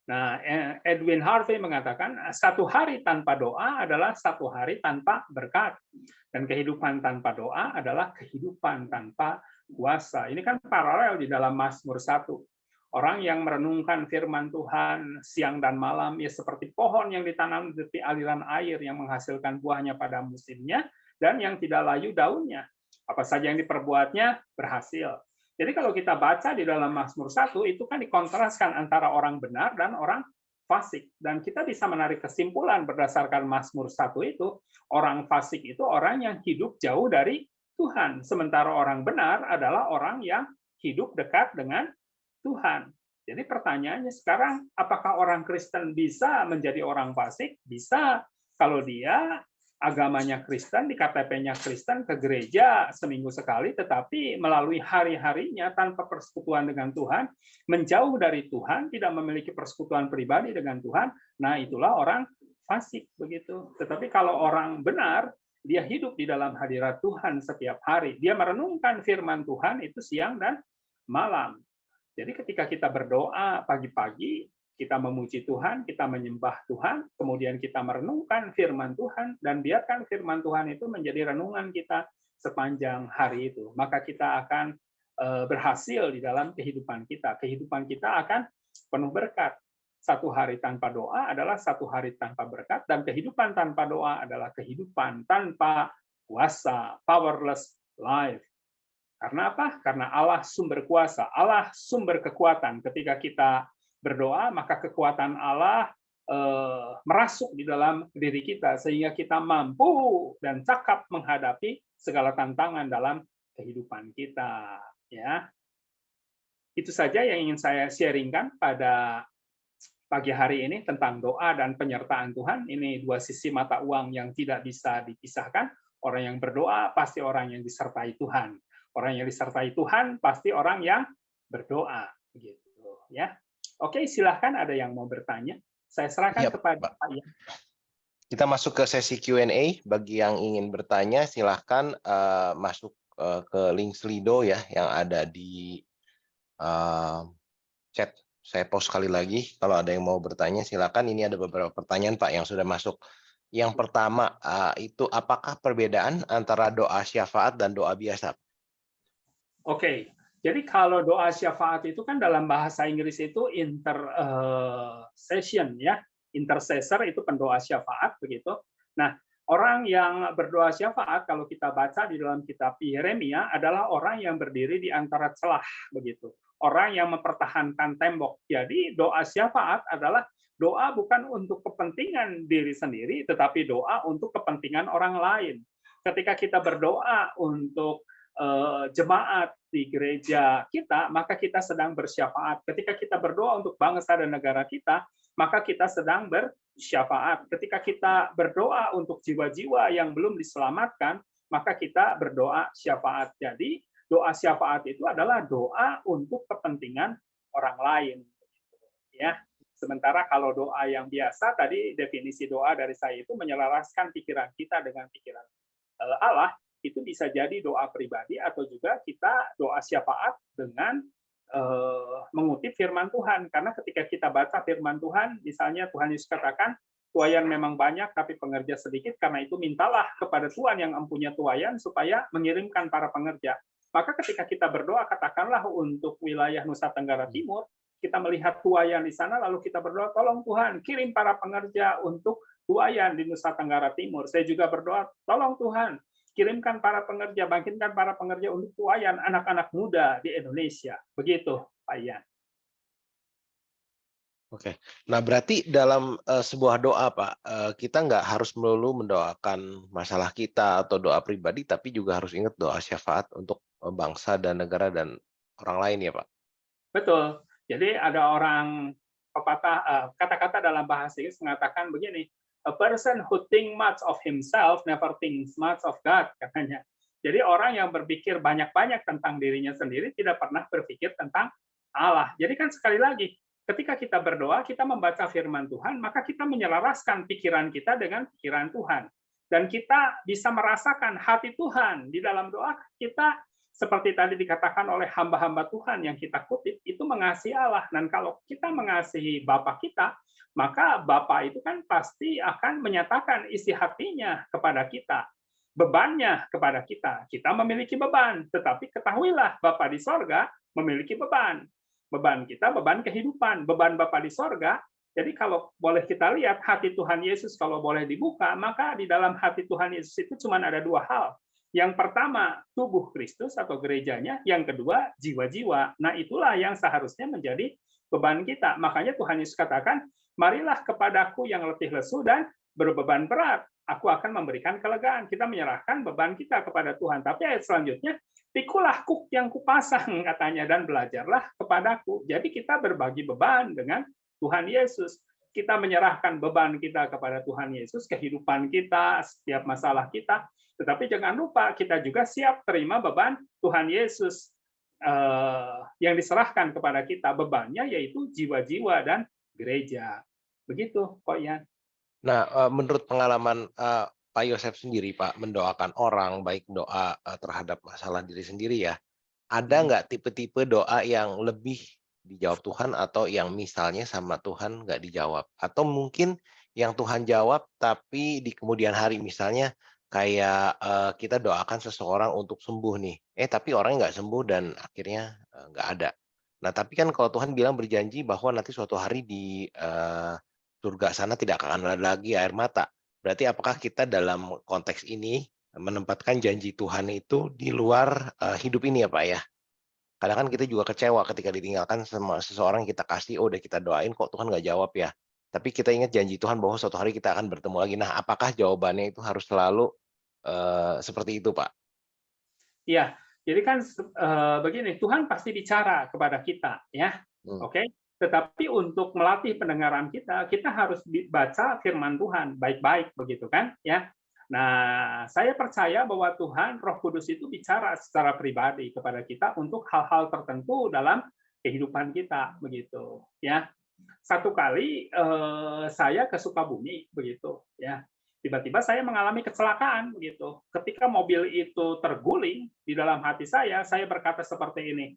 Nah, Edwin Harvey mengatakan, satu hari tanpa doa adalah satu hari tanpa berkat. Dan kehidupan tanpa doa adalah kehidupan tanpa kuasa. Ini kan paralel di dalam Mazmur 1. Orang yang merenungkan firman Tuhan siang dan malam, ya seperti pohon yang ditanam di tepi aliran air yang menghasilkan buahnya pada musimnya, dan yang tidak layu daunnya. Apa saja yang diperbuatnya berhasil. Jadi kalau kita baca di dalam Mazmur 1, itu kan dikontraskan antara orang benar dan orang fasik. Dan kita bisa menarik kesimpulan berdasarkan Mazmur 1 itu, orang fasik itu orang yang hidup jauh dari Tuhan. Sementara orang benar adalah orang yang hidup dekat dengan Tuhan. Jadi pertanyaannya sekarang, apakah orang Kristen bisa menjadi orang fasik? Bisa, kalau dia agamanya Kristen, di KTP-nya Kristen, ke gereja seminggu sekali, tetapi melalui hari-harinya tanpa persekutuan dengan Tuhan, menjauh dari Tuhan, tidak memiliki persekutuan pribadi dengan Tuhan, nah itulah orang fasik, begitu. Tetapi kalau orang benar, dia hidup di dalam hadirat Tuhan setiap hari. Dia merenungkan firman Tuhan itu siang dan malam. Jadi ketika kita berdoa pagi-pagi, kita memuji Tuhan, kita menyembah Tuhan, kemudian kita merenungkan firman Tuhan, dan biarkan firman Tuhan itu menjadi renungan kita sepanjang hari itu, maka kita akan berhasil di dalam kehidupan kita. Kehidupan kita akan penuh berkat. Satu hari tanpa doa adalah satu hari tanpa berkat, dan kehidupan tanpa doa adalah kehidupan tanpa kuasa, powerless life. Karena apa? Karena Allah sumber kuasa, Allah sumber kekuatan. Ketika kita berdoa, maka kekuatan Allah merasuk di dalam diri kita, sehingga kita mampu dan cakap menghadapi segala tantangan dalam kehidupan kita. Ya, itu saja yang ingin saya sharingkan pada pagi hari ini tentang doa dan penyertaan Tuhan. Ini dua sisi mata uang yang tidak bisa dipisahkan. Orang yang berdoa pasti orang yang disertai Tuhan. Orang yang disertai Tuhan pasti orang yang berdoa, begitu ya. Oke, silahkan ada yang mau bertanya. Saya serahkan kepada Pak Ian. Kita masuk ke sesi Q&A. Bagi yang ingin bertanya, silahkan masuk ke link Slido ya yang ada di chat. Saya post sekali lagi. Kalau ada yang mau bertanya, silakan. Ini ada beberapa pertanyaan Pak yang sudah masuk. Yang pertama itu apakah perbedaan antara doa syafaat dan doa biasa? Oke, jadi kalau doa syafaat itu kan dalam bahasa Inggris itu intercession ya, intercessor itu pendoa syafaat begitu. Nah, orang yang berdoa syafaat kalau kita baca di dalam kitab Yeremia adalah orang yang berdiri di antara celah begitu. Orang yang mempertahankan tembok. Jadi doa syafaat adalah doa bukan untuk kepentingan diri sendiri, tetapi doa untuk kepentingan orang lain. Ketika kita berdoa untuk jemaat di gereja kita, maka kita sedang bersyafaat. Ketika kita berdoa untuk bangsa dan negara kita, maka kita sedang bersyafaat. Ketika kita berdoa untuk jiwa-jiwa yang belum diselamatkan, maka kita berdoa syafaat. Jadi, doa syafaat itu adalah doa untuk kepentingan orang lain. Ya. Sementara kalau doa yang biasa, tadi definisi doa dari saya itu menyelaraskan pikiran kita dengan pikiran Allah. Itu bisa jadi doa pribadi atau juga kita doa syafaat dengan mengutip firman Tuhan. Karena ketika kita baca firman Tuhan, misalnya Tuhan Yesus katakan, tuaian memang banyak tapi pengerja sedikit, karena itu mintalah kepada Tuhan yang empunya tuaian supaya mengirimkan para pengerja. Maka ketika kita berdoa, katakanlah untuk wilayah Nusa Tenggara Timur, kita melihat tuaian di sana, lalu kita berdoa, tolong Tuhan, kirim para pengerja untuk tuaian di Nusa Tenggara Timur. Saya juga berdoa, tolong Tuhan, kirimkan para pengerja, bangkitkan para pengerja untuk tuaian anak-anak muda di Indonesia. Begitu, Pak Ian. Oke, nah berarti dalam sebuah doa Pak, kita nggak harus melulu mendoakan masalah kita atau doa pribadi, tapi juga harus ingat doa syafaat untuk bangsa dan negara dan orang lain ya Pak? Betul. Jadi ada orang pepatah, kata-kata dalam bahasa Inggris mengatakan begini, a person who think much of himself never thinks much of God, katanya. Jadi orang yang berpikir banyak-banyak tentang dirinya sendiri tidak pernah berpikir tentang Allah. Jadi kan sekali lagi, ketika kita berdoa, kita membaca firman Tuhan, maka kita menyelaraskan pikiran kita dengan pikiran Tuhan. Dan kita bisa merasakan hati Tuhan di dalam doa kita, seperti tadi dikatakan oleh hamba-hamba Tuhan yang kita kutip, itu mengasihi Allah. Dan kalau kita mengasihi Bapa kita, maka Bapa itu kan pasti akan menyatakan isi hatinya kepada kita, bebannya kepada kita. Kita memiliki beban, tetapi ketahuilah Bapa di sorga memiliki beban. Beban kita, beban kehidupan, beban Bapa di sorga. Jadi kalau boleh kita lihat hati Tuhan Yesus kalau boleh dibuka, maka di dalam hati Tuhan Yesus itu cuma ada dua hal. Yang pertama, tubuh Kristus atau gerejanya. Yang kedua, jiwa-jiwa. Nah, itulah yang seharusnya menjadi beban kita. Makanya Tuhan Yesus katakan, marilah kepadaku yang letih lesu dan berbeban berat. Aku akan memberikan kelegaan. Kita menyerahkan beban kita kepada Tuhan. Tapi ayat selanjutnya, pikulah kuk yang kupasang, katanya, dan belajarlah kepadaku. Jadi kita berbagi beban dengan Tuhan Yesus. Kita menyerahkan beban kita kepada Tuhan Yesus, kehidupan kita, setiap masalah kita. Tetapi jangan lupa, kita juga siap terima beban Tuhan Yesus yang diserahkan kepada kita. Bebannya yaitu jiwa-jiwa dan gereja. Begitu, Pak Ian. Nah, menurut pengalaman Pak Yosef sendiri, Pak, mendoakan orang, baik doa terhadap masalah diri sendiri ya, ada nggak tipe-tipe doa yang lebih dijawab Tuhan atau yang misalnya sama Tuhan nggak dijawab? Atau mungkin yang Tuhan jawab, tapi di kemudian hari misalnya kayak kita doakan seseorang untuk sembuh nih, tapi orangnya nggak sembuh dan akhirnya nggak ada. Nah, tapi kan kalau Tuhan bilang berjanji bahwa nanti suatu hari di surga sana tidak akan ada lagi air mata. Berarti apakah kita dalam konteks ini menempatkan janji Tuhan itu di luar hidup ini ya Pak ya? Kadang kan kita juga kecewa ketika ditinggalkan sama seseorang yang kita kasih, oh udah kita doain kok Tuhan nggak jawab ya. Tapi kita ingat janji Tuhan bahwa suatu hari kita akan bertemu lagi. Nah, apakah jawabannya itu harus selalu seperti itu, Pak? Iya, jadi kan begini, Tuhan pasti bicara kepada kita, ya, Hmm. oke. Tetapi untuk melatih pendengaran kita, kita harus baca firman Tuhan baik-baik, begitu kan, ya. Nah, saya percaya bahwa Tuhan, Roh Kudus itu bicara secara pribadi kepada kita untuk hal-hal tertentu dalam kehidupan kita, begitu, ya. Satu kali saya ke Sukabumi, begitu, ya. Tiba-tiba saya mengalami kecelakaan begitu. Ketika mobil itu terguling di dalam hati saya berkata seperti ini,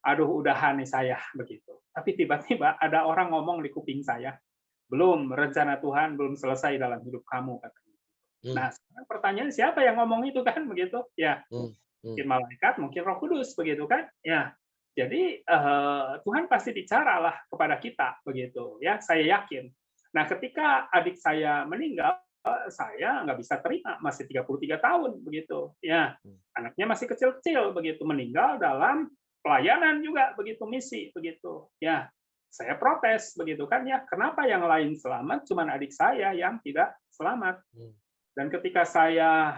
aduh udahan nih saya begitu. Tapi tiba-tiba ada orang ngomong di kuping saya, belum, rencana Tuhan belum selesai dalam hidup kamu katanya. Hmm. Nah, sekarang pertanyaan siapa yang ngomong itu kan begitu? Ya, Hmm. mungkin malaikat, mungkin Roh Kudus begitu kan? Ya. Jadi Tuhan pasti bicaralah kepada kita begitu ya, saya yakin. Nah, ketika adik saya meninggal, saya nggak bisa terima, masih 33 tahun begitu. Ya, anaknya masih kecil-kecil begitu, meninggal dalam pelayanan juga begitu, misi begitu. Ya, saya protes begitu kan ya, kenapa yang lain selamat, cuman adik saya yang tidak selamat. Dan ketika saya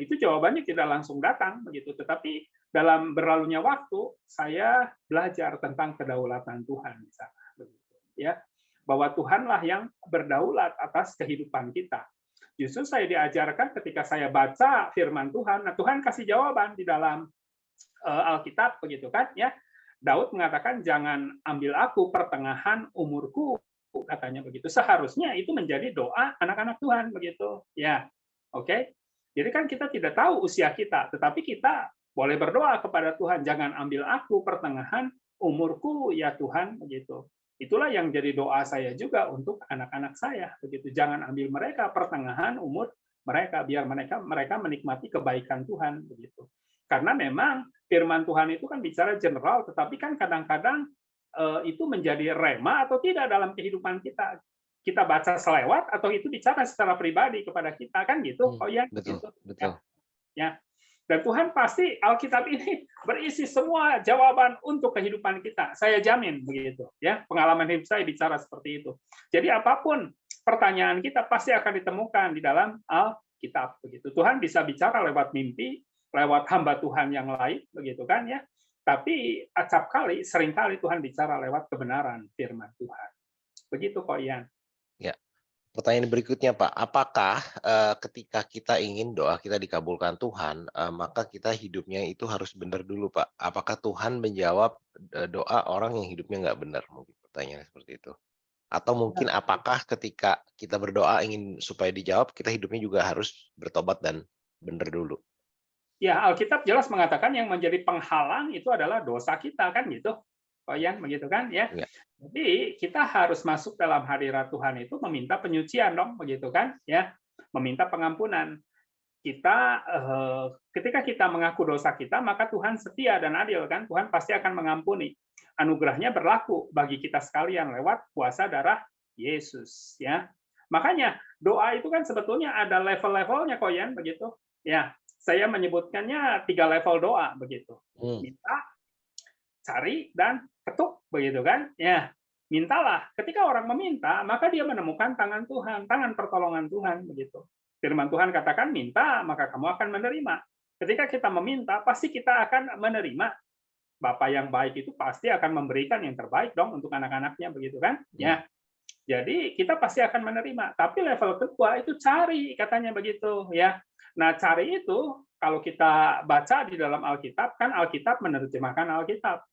itu jawabannya tidak langsung datang begitu, tetapi dalam berlalunya waktu saya belajar tentang kedaulatan Tuhan di sana, begitu, ya, bahwa Tuhanlah yang berdaulat atas kehidupan kita. Justru saya diajarkan ketika saya baca firman Tuhan, nah Tuhan kasih jawaban di dalam Alkitab begitu kan, ya. Daud mengatakan jangan ambil aku pertengahan umurku, katanya begitu. Seharusnya itu menjadi doa anak-anak Tuhan begitu. Ya. Oke. Jadi kan kita tidak tahu usia kita, tetapi kita boleh berdoa kepada Tuhan, jangan ambil aku pertengahan umurku ya Tuhan begitu. Itulah yang jadi doa saya juga untuk anak-anak saya begitu. Jangan ambil mereka pertengahan umur mereka, biar mereka menikmati kebaikan Tuhan begitu. Karena memang firman Tuhan itu kan bicara general, tetapi kan kadang-kadang itu menjadi rema atau tidak dalam kehidupan kita. Kita baca selewat atau itu bicara secara pribadi kepada kita kan gitu. Oh ya, Betul, gitu. betul. Ya. Dan Tuhan pasti Alkitab ini berisi semua jawaban untuk kehidupan kita. Saya jamin begitu, ya. Pengalaman hidup saya bicara seperti itu. Jadi apapun pertanyaan kita pasti akan ditemukan di dalam Alkitab begitu. Tuhan bisa bicara lewat mimpi, lewat hamba Tuhan yang lain begitu kan ya. Tapi seringkali Tuhan bicara lewat kebenaran firman Tuhan. Begitu kok Ian. Ya. Pertanyaan berikutnya Pak, apakah ketika kita ingin doa kita dikabulkan Tuhan, maka kita hidupnya itu harus benar dulu Pak? Apakah Tuhan menjawab doa orang yang hidupnya nggak benar? Mungkin pertanyaannya seperti itu. Atau mungkin apakah ketika kita berdoa ingin supaya dijawab, kita hidupnya juga harus bertobat dan benar dulu? Ya, Alkitab jelas mengatakan yang menjadi penghalang itu adalah dosa kita kan gitu. Oh Ian, begitu kan ya. Ya. Jadi kita harus masuk dalam hadirat Tuhan itu meminta penyucian dong, begitu kan ya. Meminta pengampunan. Kita ketika kita mengaku dosa kita, maka Tuhan setia dan adil kan. Tuhan pasti akan mengampuni. Anugerahnya berlaku bagi kita sekalian lewat kuasa darah Yesus ya. Makanya doa itu kan sebetulnya ada level-levelnya kok Ian, begitu. Ya, saya menyebutkannya 3 level doa begitu. Minta, cari, dan ketuk begitu kan. Ya, mintalah. Ketika orang meminta, maka dia menemukan tangan Tuhan, tangan pertolongan Tuhan begitu. Firman Tuhan katakan minta, maka kamu akan menerima. Ketika kita meminta, pasti kita akan menerima. Bapa yang baik itu pasti akan memberikan yang terbaik dong untuk anak-anaknya begitu kan. Ya. Jadi kita pasti akan menerima. Tapi level kedua itu cari, katanya begitu ya. Nah, cari itu kalau kita baca di dalam Alkitab, kan Alkitab menerjemahkan Alkitab.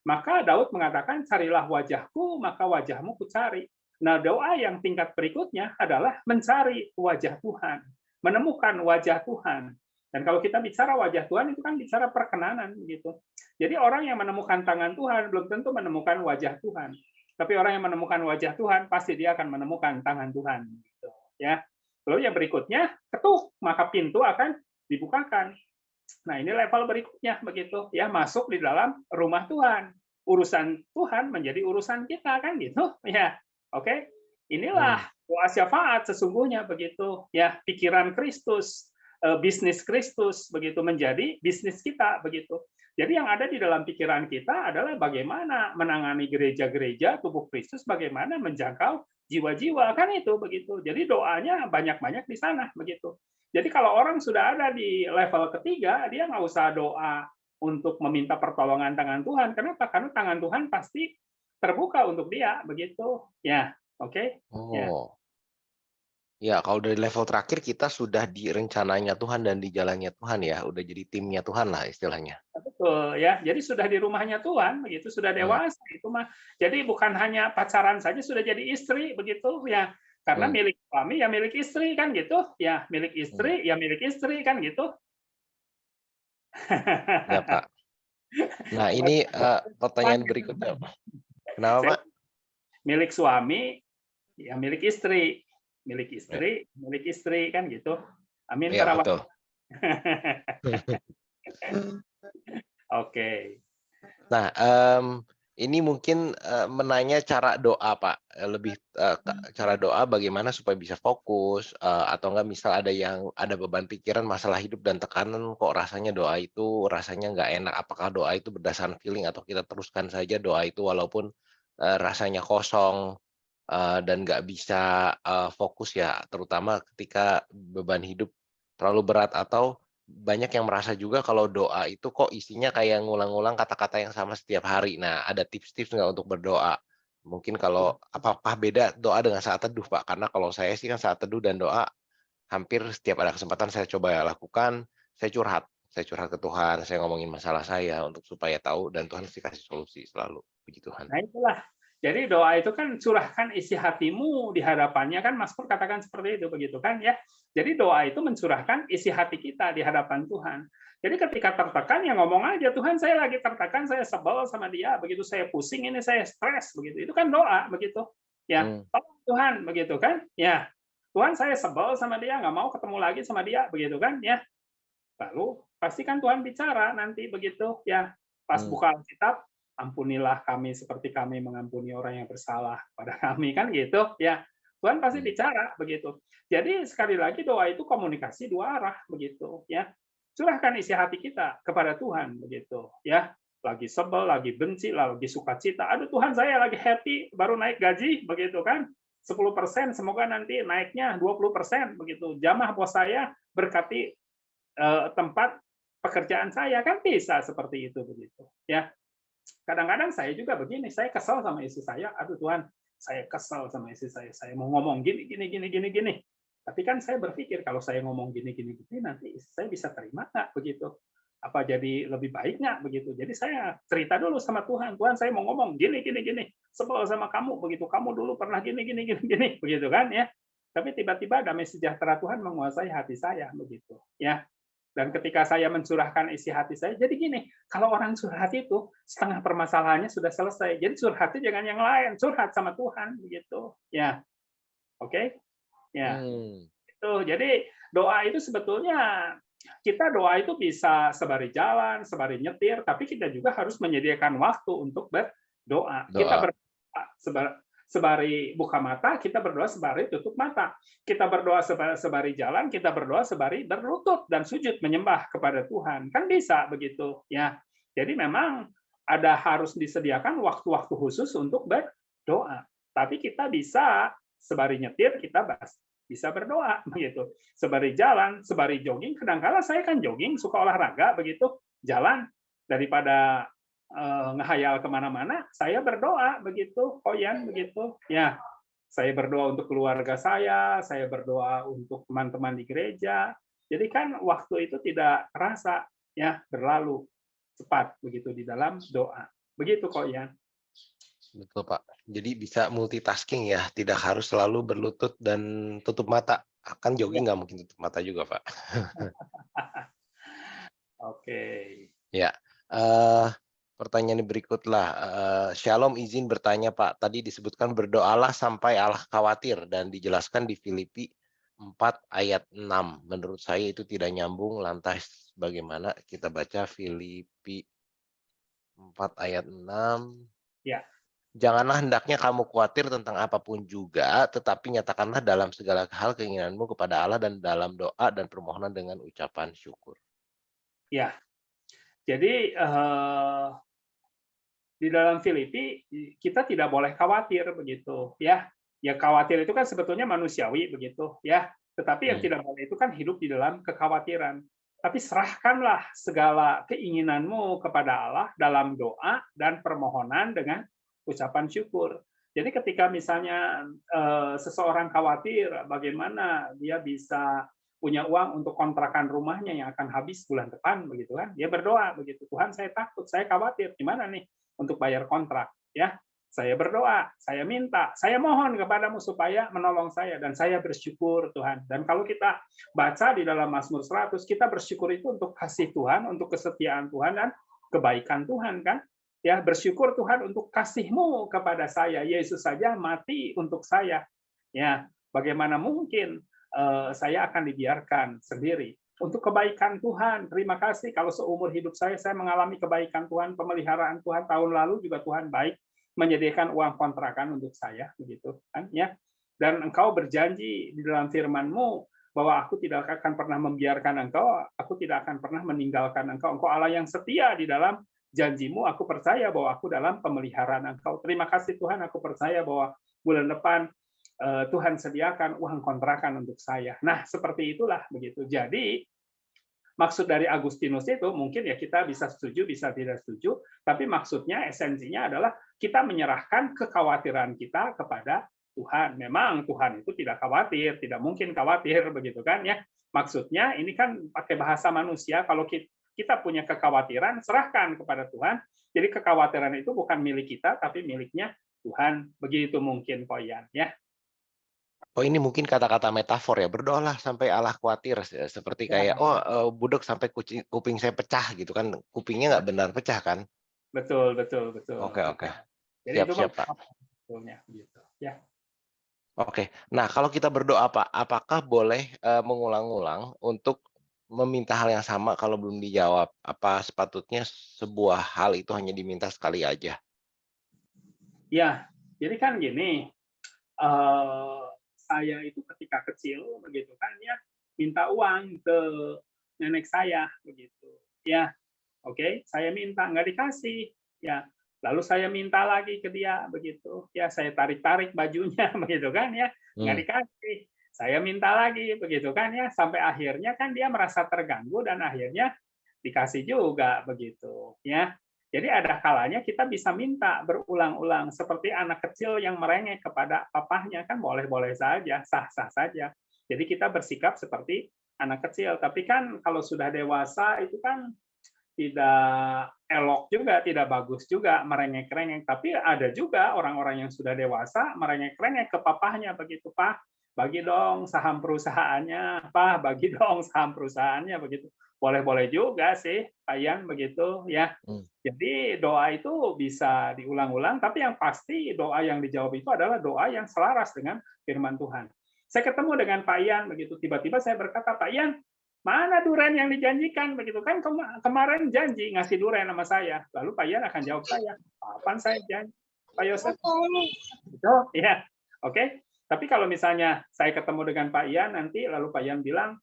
Maka Daud mengatakan, carilah wajahku, maka wajahmu kucari. Nah, doa yang tingkat berikutnya adalah mencari wajah Tuhan, menemukan wajah Tuhan. Dan kalau kita bicara wajah Tuhan, itu kan bicara perkenanan gitu. Jadi orang yang menemukan tangan Tuhan belum tentu menemukan wajah Tuhan. Tapi orang yang menemukan wajah Tuhan pasti dia akan menemukan tangan Tuhan gitu, ya. Lalu yang berikutnya, ketuk, maka pintu akan dibukakan. Nah, ini level berikutnya begitu ya, masuk di dalam rumah Tuhan. Urusan Tuhan menjadi urusan kita kan gitu ya. Oke. Inilah doa syafaat sesungguhnya begitu ya, pikiran Kristus, bisnis Kristus begitu menjadi bisnis kita begitu. Jadi yang ada di dalam pikiran kita adalah bagaimana menangani gereja-gereja tubuh Kristus, bagaimana menjangkau jiwa-jiwa kan itu begitu. Jadi doanya banyak-banyak di sana begitu. Jadi kalau orang sudah ada di level ketiga, dia nggak usah doa untuk meminta pertolongan tangan Tuhan. Kenapa? Karena tangan Tuhan pasti terbuka untuk dia begitu. Ya, oke. Ya. Oh, ya kalau dari level terakhir kita sudah di rencananya Tuhan dan di jalannya Tuhan ya, udah jadi timnya Tuhan lah istilahnya. Betul ya. Jadi sudah di rumahnya Tuhan begitu, sudah dewasa itu mah. Jadi bukan hanya pacaran saja, sudah jadi istri begitu ya. Karena milik suami ya milik istri kan gitu. Ya, milik istri ya milik istri kan gitu. Ya, Pak. Nah, ini pertanyaan berikutnya. Kenapa, Pak? Milik suami ya milik istri. Milik istri kan gitu. Amin. Ya, betul. Oke. Nah, ini mungkin menanya cara doa, Pak. Lebih cara doa bagaimana supaya bisa fokus, atau enggak misal ada beban pikiran, masalah hidup dan tekanan, kok rasanya doa itu rasanya nggak enak. Apakah doa itu berdasarkan feeling atau kita teruskan saja doa itu walaupun rasanya kosong dan nggak bisa fokus ya, terutama ketika beban hidup terlalu berat, atau banyak yang merasa juga kalau doa itu kok isinya kayak ngulang-ngulang kata-kata yang sama setiap hari. Nah, ada tips-tips nggak untuk berdoa? Mungkin kalau apakah beda doa dengan saat teduh, Pak? Karena kalau saya sih kan saat teduh dan doa hampir setiap ada kesempatan saya coba lakukan, saya curhat. Saya curhat ke Tuhan, saya ngomongin masalah saya untuk supaya tahu dan Tuhan pasti kasih solusi selalu. Puji Tuhan. Nah itulah. Jadi doa itu kan curahkan isi hatimu di hadapannya kan Mazmur katakan seperti itu begitu kan ya. Jadi doa itu mencurahkan isi hati kita di hadapan Tuhan. Jadi ketika tertekan ya ngomong aja, Tuhan saya lagi tertekan, saya sebel sama dia, begitu saya pusing ini saya stres begitu. Itu kan doa begitu. Ya, tolong Tuhan begitu kan? Ya. Tuhan saya sebel sama dia, nggak mau ketemu lagi sama dia begitu kan ya. Lalu pastikan Tuhan bicara nanti begitu ya. Pas buka Alkitab, ampunilah kami seperti kami mengampuni orang yang bersalah pada kami kan gitu ya. Tuhan pasti bicara begitu. Jadi sekali lagi doa itu komunikasi dua arah begitu ya. Curahkan isi hati kita kepada Tuhan begitu ya. Lagi sebel, lagi benci, lagi sukacita. Aduh Tuhan saya lagi happy baru naik gaji begitu kan. 10% semoga nanti naiknya 20% begitu. Jamah bos saya berkati tempat pekerjaan saya kan bisa seperti itu begitu ya. Kadang-kadang saya juga begini, saya kesal sama istri saya, aduh Tuhan, saya kesal sama istri saya mau ngomong gini. Tapi kan saya berpikir kalau saya ngomong gini, nanti istri saya bisa terima nggak begitu? Apa jadi lebih baik nggak begitu? Jadi saya cerita dulu sama Tuhan, Tuhan saya mau ngomong gini, sebel sama kamu begitu, kamu dulu pernah gini, begitu kan ya? Tapi tiba-tiba damai sejahtera Tuhan menguasai hati saya begitu, ya. Dan ketika saya mencurahkan isi hati saya, jadi gini, kalau orang curhat itu setengah permasalahannya sudah selesai. Jadi curhatnya jangan yang lain, curhat sama Tuhan begitu. Ya. Oke? Ya. Itu. Jadi doa itu sebetulnya kita doa itu bisa sebari jalan, sebari nyetir, tapi kita juga harus menyediakan waktu untuk berdoa. Kita berdoa sebari buka mata, kita berdoa sebari tutup mata. Kita berdoa sebari jalan, kita berdoa sebari berlutut dan sujud menyembah kepada Tuhan. Kan bisa begitu ya. Jadi memang harus disediakan waktu-waktu khusus untuk berdoa. Tapi kita bisa sebari nyetir, kita bisa berdoa begitu. Sebari jalan, sebari jogging, kadang-kala saya kan jogging, suka olahraga begitu, jalan daripada ngehayal kemana-mana, saya berdoa begitu, Koyan begitu, ya. Saya berdoa untuk keluarga saya berdoa untuk teman-teman di gereja. Jadi kan waktu itu tidak terasa, ya, berlalu cepat begitu di dalam doa. Begitu, Koyan. Betul, Pak. Jadi bisa multitasking ya, tidak harus selalu berlutut dan tutup mata. Akan jogging nggak mungkin tutup mata juga, Pak. Oke. Ya. Pertanyaan berikutlah, Shalom izin bertanya Pak, tadi disebutkan berdoalah sampai Allah khawatir dan dijelaskan di Filipi 4 ayat 6. Menurut saya itu tidak nyambung, lantas bagaimana kita baca Filipi 4 ayat 6. Ya, Janganlah hendaknya kamu khawatir tentang apapun juga, tetapi nyatakanlah dalam segala hal keinginanmu kepada Allah dan dalam doa dan permohonan dengan ucapan syukur. ya. Jadi di dalam Filipi kita tidak boleh khawatir begitu, ya. Ya khawatir itu kan sebetulnya manusiawi begitu, ya. Tetapi yang tidak boleh itu kan hidup di dalam kekhawatiran. Tapi serahkanlah segala keinginanmu kepada Allah dalam doa dan permohonan dengan ucapan syukur. Jadi ketika misalnya seseorang khawatir bagaimana dia bisa punya uang untuk kontrakan rumahnya yang akan habis bulan depan begitu kan, dia berdoa begitu, Tuhan saya takut, saya khawatir, gimana nih untuk bayar kontrak, ya. Saya berdoa, saya minta, saya mohon kepadamu supaya menolong saya dan saya bersyukur Tuhan. Dan kalau kita baca di dalam Mazmur 100, kita bersyukur itu untuk kasih Tuhan, untuk kesetiaan Tuhan dan kebaikan Tuhan kan. Ya, bersyukur Tuhan untuk kasih-Mu kepada saya. Yesus saja mati untuk saya. Ya, bagaimana mungkin saya akan dibiarkan sendiri? Untuk kebaikan Tuhan, terima kasih kalau seumur hidup saya mengalami kebaikan Tuhan, pemeliharaan Tuhan. Tahun lalu juga Tuhan baik, menyediakan uang kontrakan untuk saya, begitu kan ya. Dan Engkau berjanji di dalam firman-Mu bahwa aku tidak akan pernah membiarkan Engkau, aku tidak akan pernah meninggalkan Engkau. Engkau Allah yang setia di dalam janji-Mu, aku percaya bahwa aku dalam pemeliharaan Engkau. Terima kasih Tuhan, aku percaya bahwa bulan depan Tuhan sediakan uang kontrakan untuk saya. Nah, seperti itulah begitu. Jadi, maksud dari Agustinus itu mungkin ya kita bisa setuju, bisa tidak setuju, tapi maksudnya esensinya adalah kita menyerahkan kekhawatiran kita kepada Tuhan. Memang Tuhan itu tidak khawatir, tidak mungkin khawatir begitu kan ya. Maksudnya ini kan pakai bahasa manusia, kalau kita punya kekhawatiran, serahkan kepada Tuhan. Jadi kekhawatiran itu bukan milik kita, tapi miliknya Tuhan. Begitu mungkin Poyan ya. Oh, ini mungkin kata-kata metafor ya, berdoalah sampai Allah khawatir, seperti kayak, budek sampai kuping saya pecah gitu kan, kupingnya nggak benar pecah kan? Betul, betul, betul. Oke, oke. Jadi Siap, itu siap, Pak. sebetulnya gitu ya. Oke. Nah, kalau kita berdoa, Pak, apakah boleh, mengulang-ulang untuk meminta hal yang sama kalau belum dijawab? Apa sepatutnya sebuah hal itu hanya diminta sekali aja? Ya, jadi kan gini, saya itu ketika kecil begitu kan ya, minta uang ke nenek saya begitu. Ya, oke, saya minta nggak dikasih. Ya, lalu saya minta lagi ke dia begitu. Ya, saya tarik-tarik bajunya begitu kan ya, nggak dikasih. Saya minta lagi begitu kan ya, sampai akhirnya kan dia merasa terganggu dan akhirnya dikasih juga begitu ya. Jadi ada kalanya kita bisa minta berulang-ulang seperti anak kecil yang merengek kepada papahnya, kan boleh-boleh saja, sah-sah saja. Jadi kita bersikap seperti anak kecil. Tapi kan kalau sudah dewasa itu kan tidak elok juga, tidak bagus juga merengek-rengek. Tapi ada juga orang-orang yang sudah dewasa merengek-rengek ke papahnya begitu, Pak, bagi dong saham perusahaannya, Pak, bagi dong saham perusahaannya begitu. Boleh-boleh juga sih, Pak Ian, begitu ya. Jadi doa itu bisa diulang-ulang, tapi yang pasti doa yang dijawab itu adalah doa yang selaras dengan firman Tuhan. Saya ketemu dengan Pak Ian begitu, tiba-tiba saya berkata, Pak Ian, mana duren yang dijanjikan begitu kan, kemarin janji ngasih duren sama saya. Lalu Pak Ian akan jawab saya, kapan saya janji, Pak Yosef? Gitu, ya, oke. Tapi kalau misalnya saya ketemu dengan Pak Ian nanti, lalu Pak Ian bilang,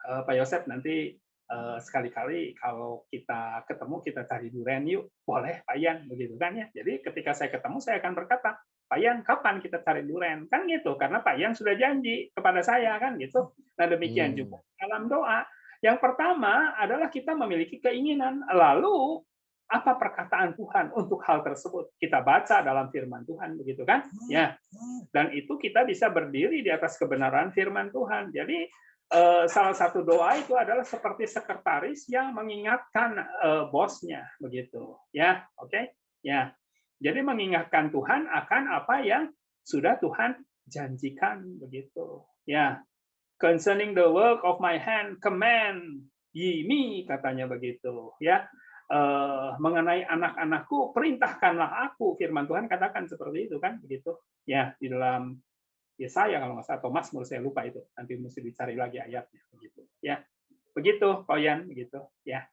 Pak Yosef nanti sekali-kali kalau kita ketemu kita cari duren yuk, boleh Pak Ian begitu kan ya. Jadi ketika saya ketemu saya akan berkata, Pak Ian kapan kita cari duren, kan gitu, karena Pak Ian sudah janji kepada saya kan gitu. Nah demikian juga dalam doa. Yang pertama adalah kita memiliki keinginan, lalu apa perkataan Tuhan untuk hal tersebut kita baca dalam firman Tuhan begitu kan ya. Dan itu kita bisa berdiri di atas kebenaran firman Tuhan. Jadi salah satu doa itu adalah seperti sekretaris yang mengingatkan bosnya begitu ya, oke ya. Jadi mengingatkan Tuhan akan apa yang sudah Tuhan janjikan begitu ya. Concerning the work of my hand command ye me, katanya begitu ya. Mengenai anak-anakku perintahkanlah aku, firman Tuhan katakan seperti itu kan begitu ya, di dalam Yesaya kalau nggak salah, atau Mazmur, saya lupa itu. Nanti mesti dicari lagi ayatnya begitu. Ya, begitu, Koyan, begitu. Ya.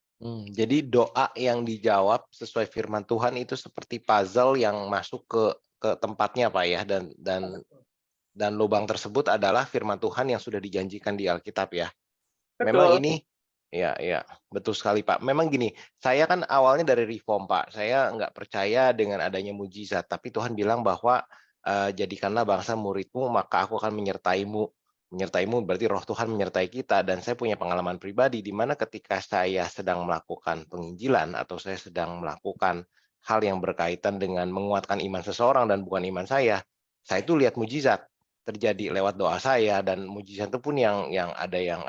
Jadi doa yang dijawab sesuai firman Tuhan itu seperti puzzle yang masuk ke tempatnya, Pak ya, dan lubang tersebut adalah firman Tuhan yang sudah dijanjikan di Alkitab ya. Memang Betul. ini ya betul sekali Pak. Memang gini, saya kan awalnya dari Reform Pak. Saya nggak percaya dengan adanya mujizat, tapi Tuhan bilang bahwa jadikanlah bangsa muridmu, maka aku akan menyertaimu. Menyertaimu berarti roh Tuhan menyertai kita, dan saya punya pengalaman pribadi di mana ketika saya sedang melakukan penginjilan atau saya sedang melakukan hal yang berkaitan dengan menguatkan iman seseorang dan bukan iman saya itu lihat mujizat terjadi lewat doa saya, dan mujizat itu pun yang ada yang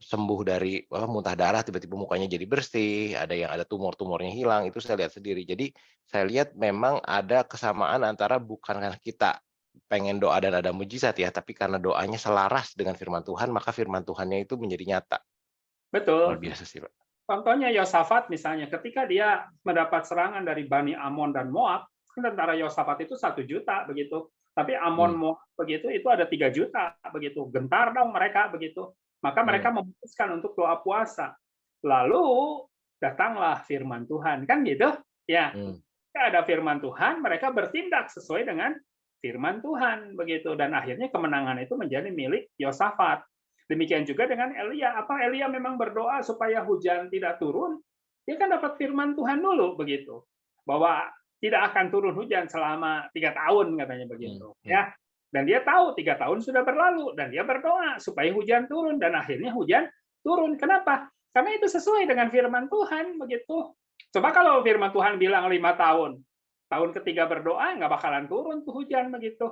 sembuh dari muntah darah, tiba-tiba mukanya jadi bersih, ada yang ada tumor-tumornya hilang, itu saya lihat sendiri. Jadi saya lihat memang ada kesamaan antara bukan karena kita pengen doa dan ada mujizat ya, tapi karena doanya selaras dengan firman Tuhan, maka firman Tuhannya itu menjadi nyata. Luar Betul. biasa sih, Pak. Contohnya Yosafat misalnya, ketika dia mendapat serangan dari Bani Amon dan Moab, tentara Yosafat itu 1 juta begitu. Tapi Amon Moab begitu itu ada 3 juta begitu. Gentar dong mereka begitu. Maka mereka memutuskan untuk doa puasa. Lalu datanglah firman Tuhan, kan gitu? Ya. Ketika ada firman Tuhan, mereka bertindak sesuai dengan firman Tuhan begitu, dan akhirnya kemenangan itu menjadi milik Yosafat. Demikian juga dengan Elia. Apa Elia memang berdoa supaya hujan tidak turun? Dia kan dapat firman Tuhan dulu begitu, bahwa tidak akan turun hujan selama 3 tahun katanya begitu. Ya, dan dia tahu 3 tahun sudah berlalu dan dia berdoa supaya hujan turun, dan akhirnya hujan turun. Kenapa? Karena itu sesuai dengan firman Tuhan begitu. Coba kalau firman Tuhan bilang 5 tahun, tahun ketiga berdoa nggak bakalan turun tuh hujan begitu,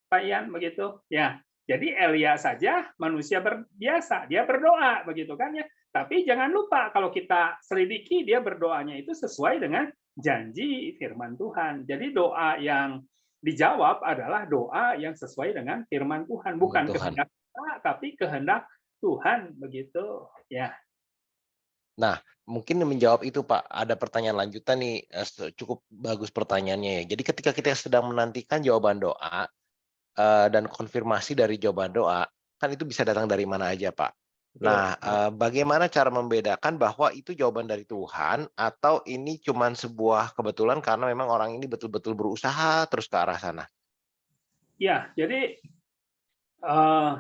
Pak Ian begitu. Ya. Jadi Elia saja manusia biasa, dia berdoa begitu kan ya. Tapi jangan lupa kalau kita selidiki dia berdoanya itu sesuai dengan janji firman Tuhan. Jadi doa yang dijawab adalah doa yang sesuai dengan firman Tuhan, bukan kehendak kita, tapi kehendak Tuhan begitu ya. Nah, mungkin menjawab itu Pak, ada pertanyaan lanjutan nih, cukup bagus pertanyaannya ya. Jadi ketika kita sedang menantikan jawaban doa, dan konfirmasi dari jawaban doa, kan itu bisa datang dari mana aja, Pak. Nah, bagaimana cara membedakan bahwa itu jawaban dari Tuhan atau ini cuman sebuah kebetulan karena memang orang ini betul-betul berusaha terus ke arah sana? Ya, jadi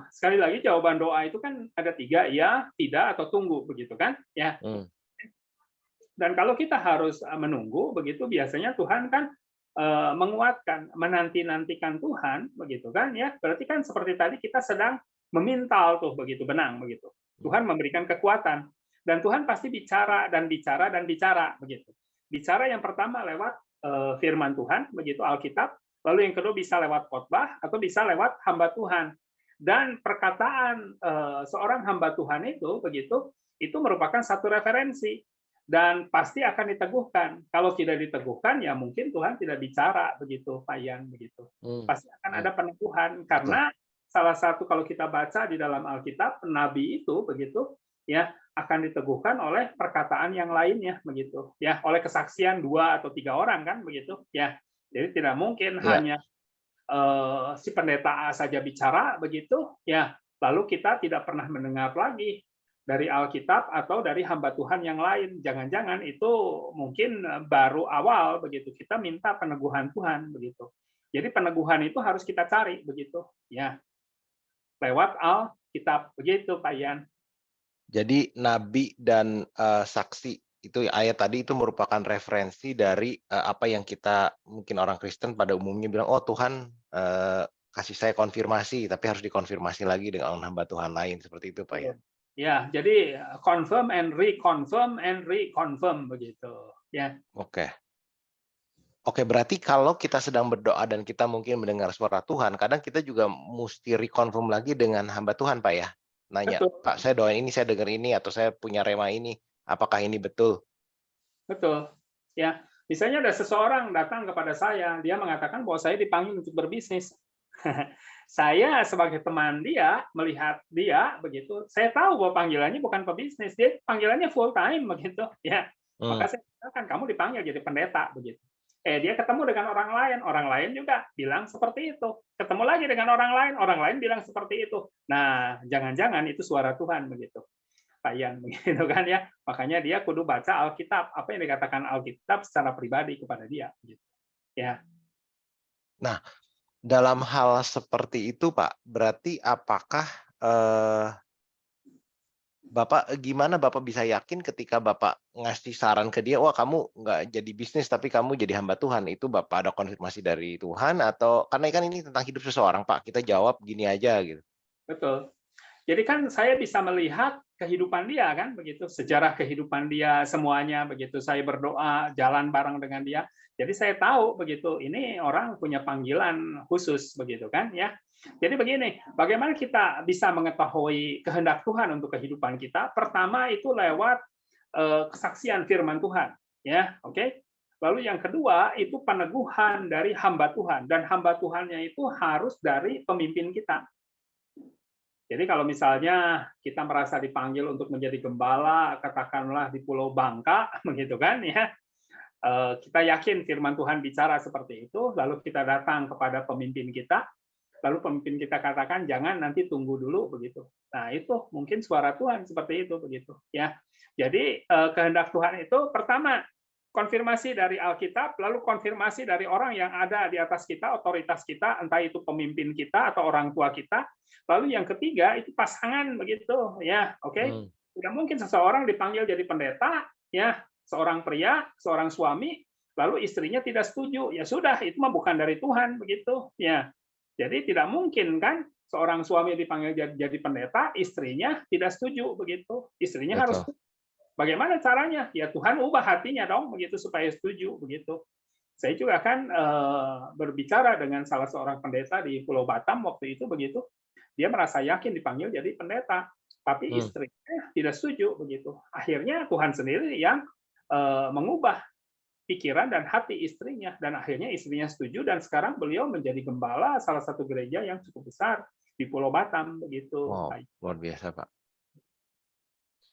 sekali lagi jawaban doa itu kan ada 3, ya, tidak, atau tunggu begitu kan? Ya. Dan kalau kita harus menunggu begitu, biasanya Tuhan kan menguatkan, menanti-nantikan Tuhan begitu kan ya. Berarti kan seperti tadi kita sedang memintal tuh begitu, benang begitu. Tuhan memberikan kekuatan, dan Tuhan pasti bicara dan bicara dan bicara begitu. Bicara yang pertama lewat firman Tuhan begitu, Alkitab, lalu yang kedua bisa lewat khotbah atau bisa lewat hamba Tuhan. Dan perkataan seorang hamba Tuhan itu begitu, itu merupakan satu referensi dan pasti akan diteguhkan. Kalau tidak diteguhkan, ya mungkin Tuhan tidak bicara begitu, Pak Yan begitu. Pasti akan ada peneguhan, karena salah satu kalau kita baca di dalam Alkitab, nabi itu begitu ya akan diteguhkan oleh perkataan yang lainnya begitu ya, oleh kesaksian 2 atau 3 orang kan begitu ya. Jadi tidak mungkin hanya si pendeta A saja bicara begitu ya, lalu kita tidak pernah mendengar lagi dari Alkitab atau dari hamba Tuhan yang lain. Jangan-jangan itu mungkin baru awal begitu. Kita minta peneguhan Tuhan begitu. Jadi peneguhan itu harus kita cari begitu ya. Lewat Alkitab begitu, Pak Yan. Jadi nabi dan saksi itu ayat tadi itu merupakan referensi dari apa yang kita mungkin orang Kristen pada umumnya bilang, oh Tuhan kasih saya konfirmasi, tapi harus dikonfirmasi lagi dengan hamba Tuhan lain, seperti itu Pak ya. Ya, jadi confirm and reconfirm begitu. Ya. Oke, berarti kalau kita sedang berdoa dan kita mungkin mendengar suara Tuhan, kadang kita juga mesti reconfirm lagi dengan hamba Tuhan, Pak ya. Nanya, betul. Pak, saya doain ini, saya dengar ini, atau saya punya rema ini, apakah ini betul? Betul. Ya, misalnya ada seseorang datang kepada saya, dia mengatakan bahwa saya dipanggil untuk berbisnis. Saya sebagai teman dia, melihat dia begitu, saya tahu bahwa panggilannya bukan pebisnis, dia panggilannya full time begitu ya. Maka saya katakan kamu dipanggil jadi pendeta begitu. Dia ketemu dengan orang lain juga bilang seperti itu. Ketemu lagi dengan orang lain bilang seperti itu. Nah, jangan-jangan itu suara Tuhan begitu. Pak Ian begitu kan ya. Makanya dia kudu baca Alkitab, apa yang dikatakan Alkitab secara pribadi kepada dia gitu. Ya. Nah, dalam hal seperti itu, Pak, berarti apakah Bapak gimana Bapak bisa yakin ketika Bapak ngasih saran ke dia, wah kamu nggak jadi bisnis tapi kamu jadi hamba Tuhan, itu Bapak ada konfirmasi dari Tuhan atau karena kan ini tentang hidup seseorang Pak, kita jawab gini aja gitu. Betul. Jadi kan saya bisa melihat kehidupan dia kan begitu, sejarah kehidupan dia semuanya begitu. Saya berdoa, jalan bareng dengan dia. Jadi saya tahu begitu, ini orang punya panggilan khusus begitu kan ya. Jadi begini, bagaimana kita bisa mengetahui kehendak Tuhan untuk kehidupan kita? Pertama itu lewat kesaksian firman Tuhan, ya, oke. Lalu yang kedua itu peneguhan dari hamba Tuhan, dan hamba Tuhannya itu harus dari pemimpin kita. Jadi kalau misalnya kita merasa dipanggil untuk menjadi gembala, katakanlah di Pulau Bangka, begitu kan ya, kita yakin firman Tuhan bicara seperti itu, lalu kita datang kepada pemimpin kita, lalu pemimpin kita katakan jangan, nanti tunggu dulu begitu. Nah itu mungkin suara Tuhan seperti itu begitu ya. Jadi kehendak Tuhan itu pertama konfirmasi dari Alkitab, lalu konfirmasi dari orang yang ada di atas kita, otoritas kita, entah itu pemimpin kita atau orang tua kita. Lalu yang ketiga itu pasangan begitu, ya, oke. Tidak mungkin seseorang dipanggil jadi pendeta, ya, seorang pria, seorang suami, lalu istrinya tidak setuju, ya sudah, itu mah bukan dari Tuhan begitu, ya. Jadi tidak mungkin kan seorang suami dipanggil jadi pendeta, istrinya tidak setuju begitu, istrinya harus setuju. Bagaimana caranya? Ya Tuhan ubah hatinya dong begitu supaya setuju begitu. Saya juga kan berbicara dengan salah seorang pendeta di Pulau Batam waktu itu begitu. Dia merasa yakin dipanggil jadi pendeta, tapi istrinya tidak setuju begitu. Akhirnya Tuhan sendiri yang mengubah pikiran dan hati istrinya, dan akhirnya istrinya setuju, dan sekarang beliau menjadi gembala salah satu gereja yang cukup besar di Pulau Batam begitu. Wow, luar biasa Pak.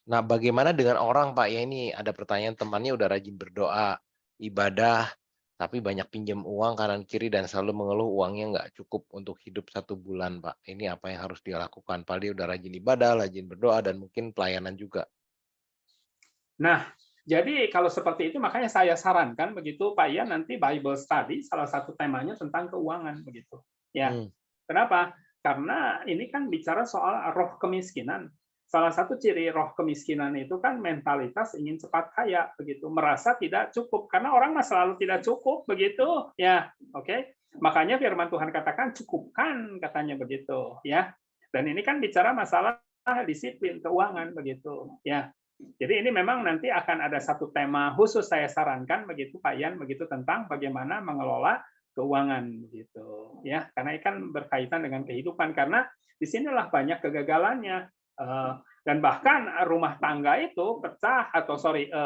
Nah, bagaimana dengan orang Pak ya, ini ada pertanyaan, temannya udah rajin berdoa, ibadah, tapi banyak pinjam uang kanan kiri dan selalu mengeluh uangnya nggak cukup untuk hidup 1 bulan Pak. Ini apa yang harus dia lakukan? Pak, dia udah rajin ibadah, rajin berdoa, dan mungkin pelayanan juga. Nah, jadi kalau seperti itu makanya saya sarankan begitu Pak Ian, nanti Bible study salah satu temanya tentang keuangan begitu. Ya. Kenapa? Karena ini kan bicara soal roh kemiskinan. Salah satu ciri roh kemiskinan itu kan mentalitas ingin cepat kaya begitu, merasa tidak cukup karena orang mah selalu tidak cukup begitu, ya, oke. Makanya firman Tuhan katakan cukupkan katanya begitu, ya. Dan ini kan bicara masalah disiplin keuangan begitu, ya. Jadi ini memang nanti akan ada satu tema khusus saya sarankan begitu Pak Ian begitu tentang bagaimana mengelola keuangan begitu, ya. Karena ini kan berkaitan dengan kehidupan, karena disinilah banyak kegagalannya. Dan bahkan rumah tangga itu pecah atau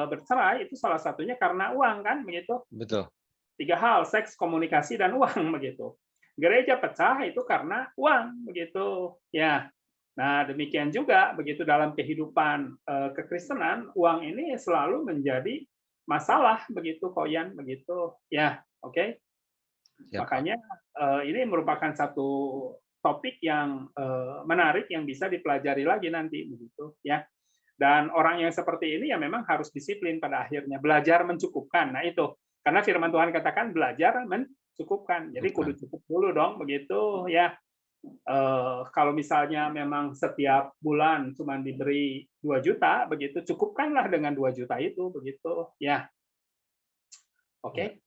bercerai itu salah satunya karena uang kan begitu. Betul. 3 hal, seks, komunikasi, dan uang begitu. Gereja pecah itu karena uang begitu. Ya. Nah, demikian juga begitu dalam kehidupan kekristenan, uang ini selalu menjadi masalah begitu Koyan begitu. Ya, oke. Makanya ini merupakan satu topik yang menarik yang bisa dipelajari lagi nanti begitu ya. Dan orang yang seperti ini ya memang harus disiplin pada akhirnya, belajar mencukupkan. Nah itu, karena firman Tuhan katakan belajar mencukupkan. Jadi kudu cukup dulu dong begitu ya. Kalau misalnya memang setiap bulan cuma diberi 2 juta begitu, cukupkanlah dengan 2 juta itu begitu ya. Oke.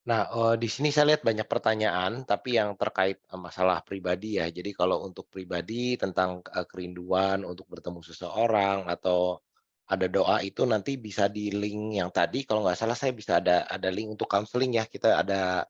Nah, di sini saya lihat banyak pertanyaan, tapi yang terkait masalah pribadi ya. Jadi kalau untuk pribadi tentang kerinduan untuk bertemu seseorang atau ada doa itu nanti bisa di link yang tadi. Kalau nggak salah saya bisa ada link untuk counseling ya. Kita ada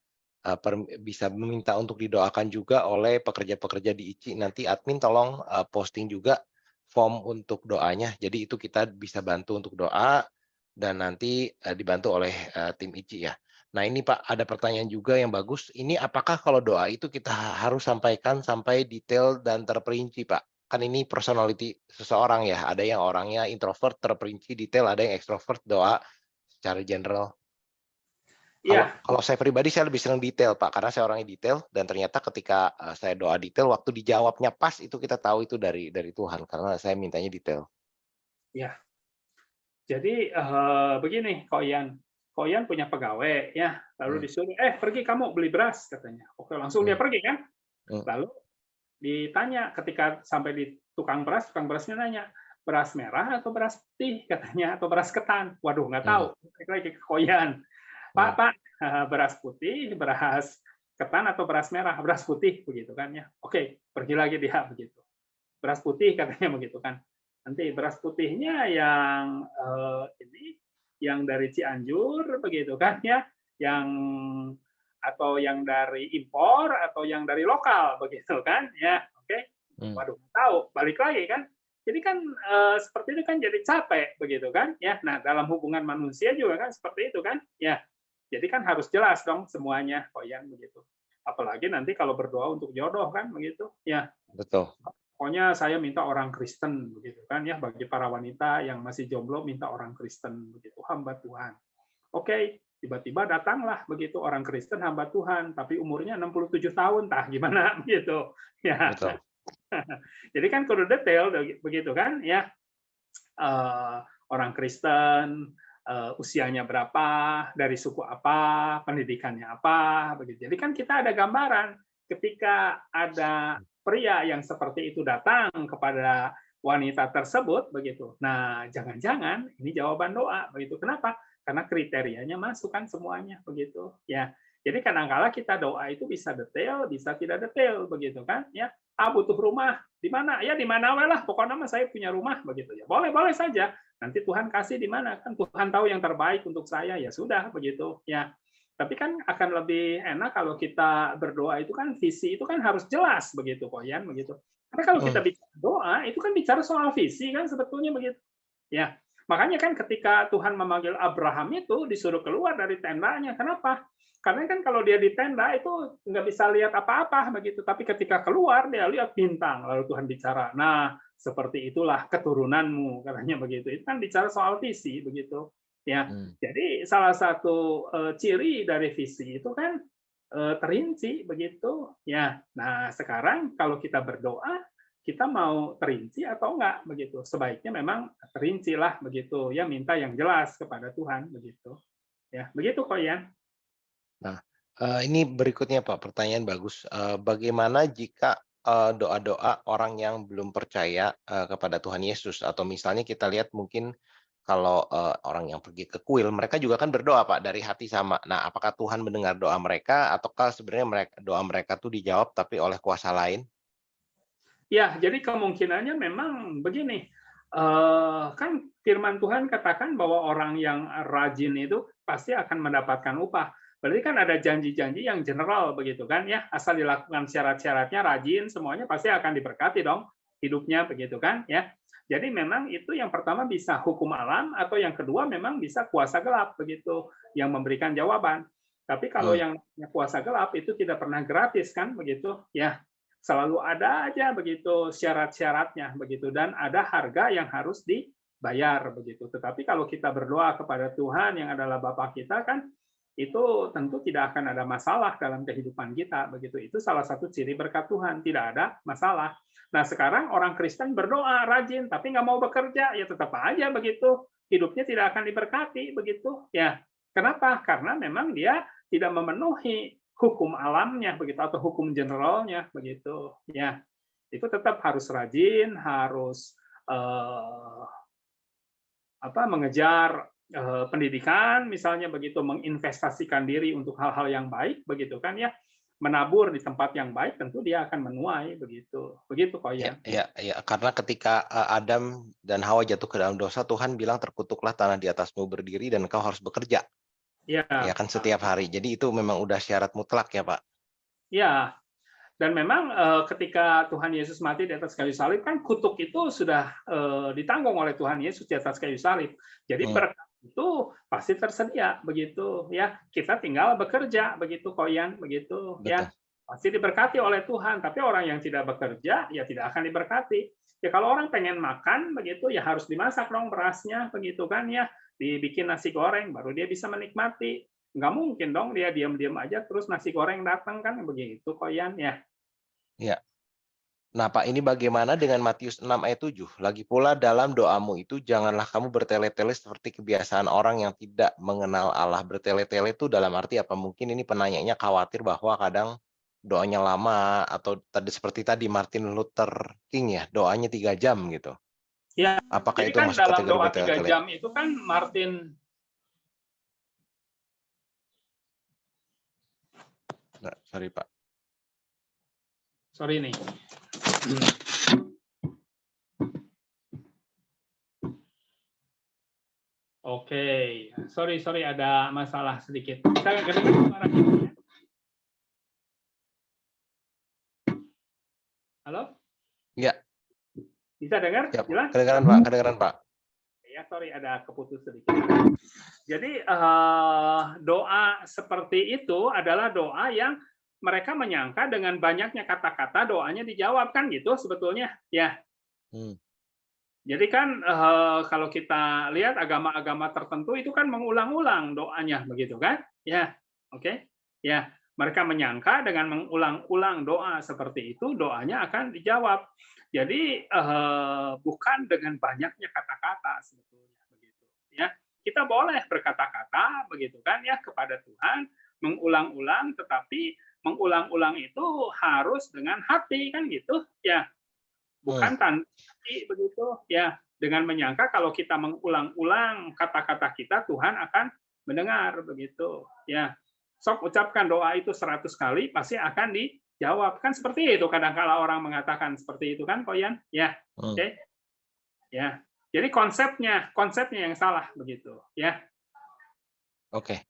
bisa meminta untuk didoakan juga oleh pekerja-pekerja di ICI. Nanti admin tolong posting juga form untuk doanya. Jadi itu kita bisa bantu untuk doa dan nanti dibantu oleh tim ICI ya. Nah ini Pak, ada pertanyaan juga yang bagus. Ini apakah kalau doa itu kita harus sampaikan sampai detail dan terperinci Pak? Kan ini personality seseorang ya. Ada yang orangnya introvert, terperinci, detail. Ada yang extrovert, doa secara general. Kalau Iya, kalau saya pribadi saya lebih senang detail, Pak, karena saya orangnya detail dan ternyata ketika, saya doa detail, waktu dijawabnya pas itu kita tahu itu dari Tuhan, karena saya mintanya detail. iya. Jadi begini, Koyan punya pegawai ya, lalu Mmm, disuruh, pergi kamu beli beras katanya. Oke, langsung dia mmm, pergi kan. mmm, Lalu ditanya ketika sampai di tukang berasnya nanya, beras merah atau beras putih katanya atau beras ketan. Waduh, nggak mmm, tahu. Balik lagi ke Koyan. Pak, mmm, Pak, beras putih, beras ketan atau beras merah? Beras putih begitu kan ya. Oke, pergi lagi dia begitu. Beras putih katanya begitu kan. Nanti beras putihnya yang ini yang dari Cianjur begitu kan ya, yang atau yang dari impor atau yang dari lokal begitu kan ya. Oke. mmm, Waduh, tahu, balik lagi kan. Jadi kan seperti itu kan jadi capek begitu kan ya. Nah, dalam hubungan manusia juga kan seperti itu kan ya. Jadi kan harus jelas dong semuanya, Koyan begitu. Apalagi nanti kalau berdoa untuk jodoh kan begitu ya. betul. Pokoknya saya minta orang Kristen begitu kan ya, bagi para wanita yang masih jomblo minta orang Kristen begitu, hamba Tuhan. Oke, tiba-tiba datanglah begitu orang Kristen hamba Tuhan, tapi umurnya 67 tahun, tah gimana begitu. Ya. Betul. Jadi kan kudu detail begitu kan ya. Eh, Orang Kristen, usianya berapa, dari suku apa, pendidikannya apa, begitu. Jadi kan kita ada gambaran ketika ada pria yang seperti itu datang kepada wanita tersebut, begitu. Nah, jangan-jangan ini jawaban doa, begitu. Kenapa? Karena kriterianya masuk kan semuanya, begitu. Ya, jadi kadang-kala kita doa itu bisa detail, bisa tidak detail, begitu kan? Ya, butuh rumah, di mana? Ya di mana lah, pokoknya mah saya punya rumah begitu ya. Boleh-boleh saja. Nanti Tuhan kasih di mana kan Tuhan tahu yang terbaik untuk saya ya sudah begitu ya. Tapi kan akan lebih enak kalau kita berdoa itu kan visi itu kan harus jelas begitu Koyan begitu. Karena kalau kita Mmm, bicara doa itu kan bicara soal visi kan sebetulnya begitu. Ya. Makanya kan ketika Tuhan memanggil Abraham itu disuruh keluar dari tendanya. Kenapa? Karena kan kalau dia di tenda itu nggak bisa lihat apa-apa begitu, tapi ketika keluar dia lihat bintang, lalu Tuhan bicara, nah seperti itulah keturunanmu, katanya begitu. Itu kan bicara soal visi begitu, ya. mmm. Jadi salah satu ciri dari visi itu kan terinci begitu, ya. Nah sekarang kalau kita berdoa, kita mau terinci atau enggak begitu. Sebaiknya memang terincilah begitu, ya minta yang jelas kepada Tuhan begitu, ya. Begitu kok ya. Nah, ini berikutnya Pak, pertanyaan bagus. Bagaimana jika, doa-doa orang yang belum percaya, kepada Tuhan Yesus? Atau misalnya kita lihat mungkin kalau, orang yang pergi ke kuil, mereka juga kan berdoa Pak, dari hati sama. Nah, apakah Tuhan mendengar doa mereka ataukah sebenarnya doa mereka tuh dijawab tapi oleh kuasa lain? Ya, jadi kemungkinannya memang begini, kan firman Tuhan katakan bahwa orang yang rajin itu pasti akan mendapatkan upah. Berarti kan ada janji-janji yang general begitu kan ya, asal dilakukan syarat-syaratnya rajin, semuanya pasti akan diberkati dong hidupnya begitu kan ya. Jadi memang itu yang pertama bisa hukum alam atau yang kedua memang bisa kuasa gelap begitu yang memberikan jawaban. Tapi kalau Mmm, yang namanya kuasa gelap itu tidak pernah gratis kan begitu ya. Selalu ada aja begitu syarat-syaratnya begitu dan ada harga yang harus dibayar begitu. Tetapi kalau kita berdoa kepada Tuhan yang adalah Bapa kita kan itu tentu tidak akan ada masalah dalam kehidupan kita begitu. Itu salah satu ciri berkat Tuhan, tidak ada masalah. Nah, sekarang orang Kristen berdoa rajin tapi nggak mau bekerja, ya tetap aja begitu. Hidupnya tidak akan diberkati begitu. Ya. Kenapa? Karena memang dia tidak memenuhi hukum alamnya begitu atau hukum generalnya begitu ya, itu tetap harus rajin, harus eh, mengejar pendidikan misalnya begitu, menginvestasikan diri untuk hal-hal yang baik begitu kan ya, menabur di tempat yang baik tentu dia akan menuai begitu begitu kok iya ya. iya iya, karena ketika, Adam dan Hawa jatuh ke dalam dosa, Tuhan bilang, "Terkutuklah tanah di atasmu berdiri dan engkau harus bekerja." Ya Ya, kan setiap hari. Jadi itu memang udah syarat mutlak ya, Pak? ya. Dan memang ketika Tuhan Yesus mati di atas kayu salib kan kutuk itu sudah ditanggung oleh Tuhan Yesus di atas kayu salib. Jadi Mmm, berkat itu pasti tersedia begitu ya. Kita tinggal bekerja begitu Koyan begitu betul. ya. Pasti diberkati oleh Tuhan, tapi orang yang tidak bekerja ya tidak akan diberkati. Ya kalau orang pengen makan begitu ya harus dimasak dong berasnya begitu kan ya. Dibikin nasi goreng baru dia bisa menikmati. Nggak mungkin dong dia diam-diam aja terus nasi goreng datang, kan begitu Koyan ya. Ya. Nah, Pak, ini bagaimana dengan Matius 6 ayat 7? Lagi pula dalam doamu itu janganlah kamu bertele-tele seperti kebiasaan orang yang tidak mengenal Allah. Bertele-tele itu dalam arti apa? Mungkin ini penanyanya khawatir bahwa kadang doanya lama atau tadi seperti tadi Martin Luther King ya, doanya 3 jam gitu. Ya, Apakah jadi itu kan masuk dalam kategori doa 3 bertele-tele? jam itu kan Martin. Nah, sorry, Pak. Sorry nih. Oke, sorry ada masalah sedikit. Kita kedengar suara kita ya? Halo? Ya, Bisa dengar? siap. Jelas? Kedengaran, Pak. Kedengaran, Pak. Ya, sorry ada keputus sedikit. Jadi doa seperti itu adalah doa yang mereka menyangka dengan banyaknya kata-kata doanya dijawab, kan gitu sebetulnya ya. Jadi kan kalau kita lihat agama-agama tertentu itu kan mengulang-ulang doanya begitu kan? Ya, oke. Ya, mereka menyangka dengan mengulang-ulang doa seperti itu doanya akan dijawab. Jadi bukan dengan banyaknya kata-kata sebetulnya begitu ya. Kita boleh berkata-kata begitu kan ya kepada Tuhan, mengulang-ulang, tetapi mengulang-ulang itu harus dengan hati kan gitu ya. Bukan tanpa hati begitu ya, dengan menyangka kalau kita mengulang-ulang kata-kata kita Tuhan akan mendengar begitu ya. Sok ucapkan doa itu 100 kali pasti akan dijawab, kan seperti itu kadang-kala orang mengatakan seperti itu kan Koyan ya. Oke. Ya, jadi konsepnya yang salah begitu ya. Oke.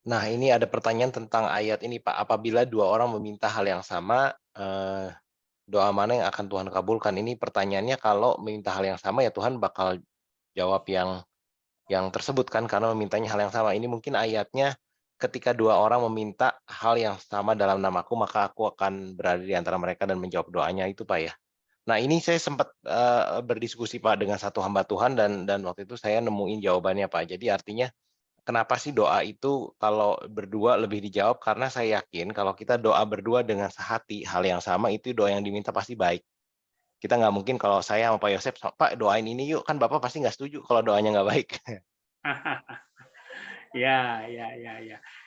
Nah, ini ada pertanyaan tentang ayat ini, Pak. Apabila 2 orang meminta hal yang sama, doa mana yang akan Tuhan kabulkan? Ini pertanyaannya kalau meminta hal yang sama ya Tuhan bakal jawab yang tersebut kan karena memintanya hal yang sama. Ini mungkin ayatnya ketika 2 orang meminta hal yang sama dalam namaku, maka aku akan berada di antara mereka dan menjawab doanya itu, Pak ya. Nah, ini saya sempat berdiskusi Pak dengan satu hamba Tuhan dan waktu itu saya nemuin jawabannya, Pak. Jadi artinya kenapa sih doa itu kalau berdua lebih dijawab? Karena saya yakin kalau kita doa berdua dengan sehati, hal yang sama itu doa yang diminta pasti baik. Kita nggak mungkin kalau saya sama Pak Yosef, Pak doain ini yuk, kan Bapak pasti nggak setuju kalau doanya nggak baik. Ya.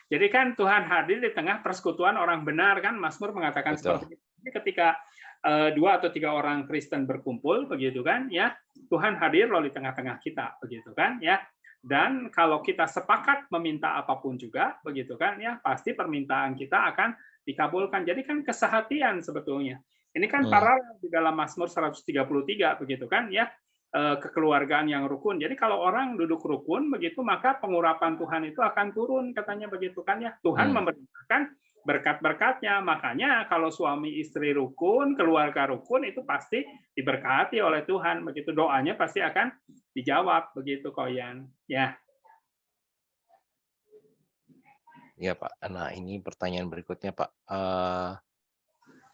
Jadi kan Tuhan hadir di tengah persekutuan orang benar kan, Mazmur mengatakan Betul. seperti itu. Jadi ketika 2 atau 3 orang Kristen berkumpul begitu kan ya, Tuhan hadir lalu di tengah-tengah kita begitu kan ya. Dan kalau kita sepakat meminta apapun juga begitu kan ya, pasti permintaan kita akan dikabulkan. Jadi kan kesehatian sebetulnya. Ini kan paralel di dalam Mazmur 133 begitu kan ya. Kekeluargaan yang rukun. Jadi kalau orang duduk rukun begitu maka pengurapan Tuhan itu akan turun katanya begitu kan ya. Tuhan memerintahkan berkat-berkatnya. Makanya kalau suami istri rukun, keluarga rukun itu pasti diberkati oleh Tuhan begitu. Doanya pasti akan dijawab begitu Koyan. Ya. Iya, Pak. Nah, ini pertanyaan berikutnya, Pak.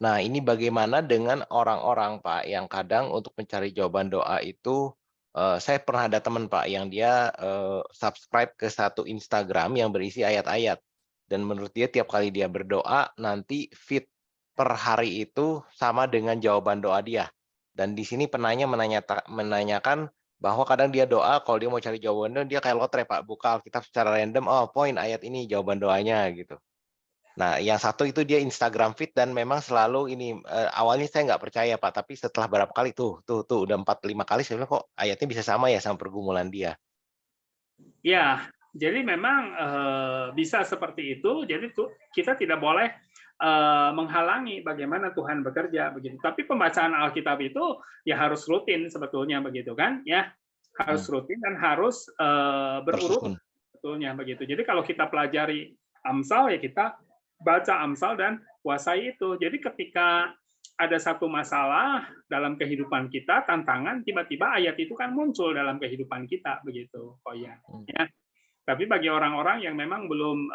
Nah, ini bagaimana dengan orang-orang, Pak, yang kadang untuk mencari jawaban doa itu, saya pernah ada teman, Pak, yang dia subscribe ke satu Instagram yang berisi ayat-ayat. Dan menurut dia tiap kali dia berdoa, nanti feed per hari itu sama dengan jawaban doa dia. Dan di sini penanya menanyakan bahwa kadang dia doa, kalau dia mau cari jawabannya, dia kayak lotre, Pak, buka Alkitab secara random, oh poin ayat ini jawaban doanya gitu. Nah, yang satu itu dia Instagram feed dan memang selalu ini awalnya saya nggak percaya Pak, tapi setelah berapa kali tuh udah 4-5 kali saya bilang kok ayatnya bisa sama ya sama pergumulan dia. Ya, jadi memang bisa seperti itu. Jadi kita tidak boleh menghalangi bagaimana Tuhan bekerja begitu. Tapi pembacaan Alkitab itu ya harus rutin sebetulnya begitu kan? Ya, harus rutin dan harus berurut sebetulnya begitu. Jadi kalau kita pelajari Amsal ya kita baca Amsal dan kuasai itu. Jadi ketika ada satu masalah dalam kehidupan kita, tantangan, tiba-tiba ayat itu kan muncul dalam kehidupan kita begitu, Koyan. Ya. Tapi bagi orang-orang yang memang belum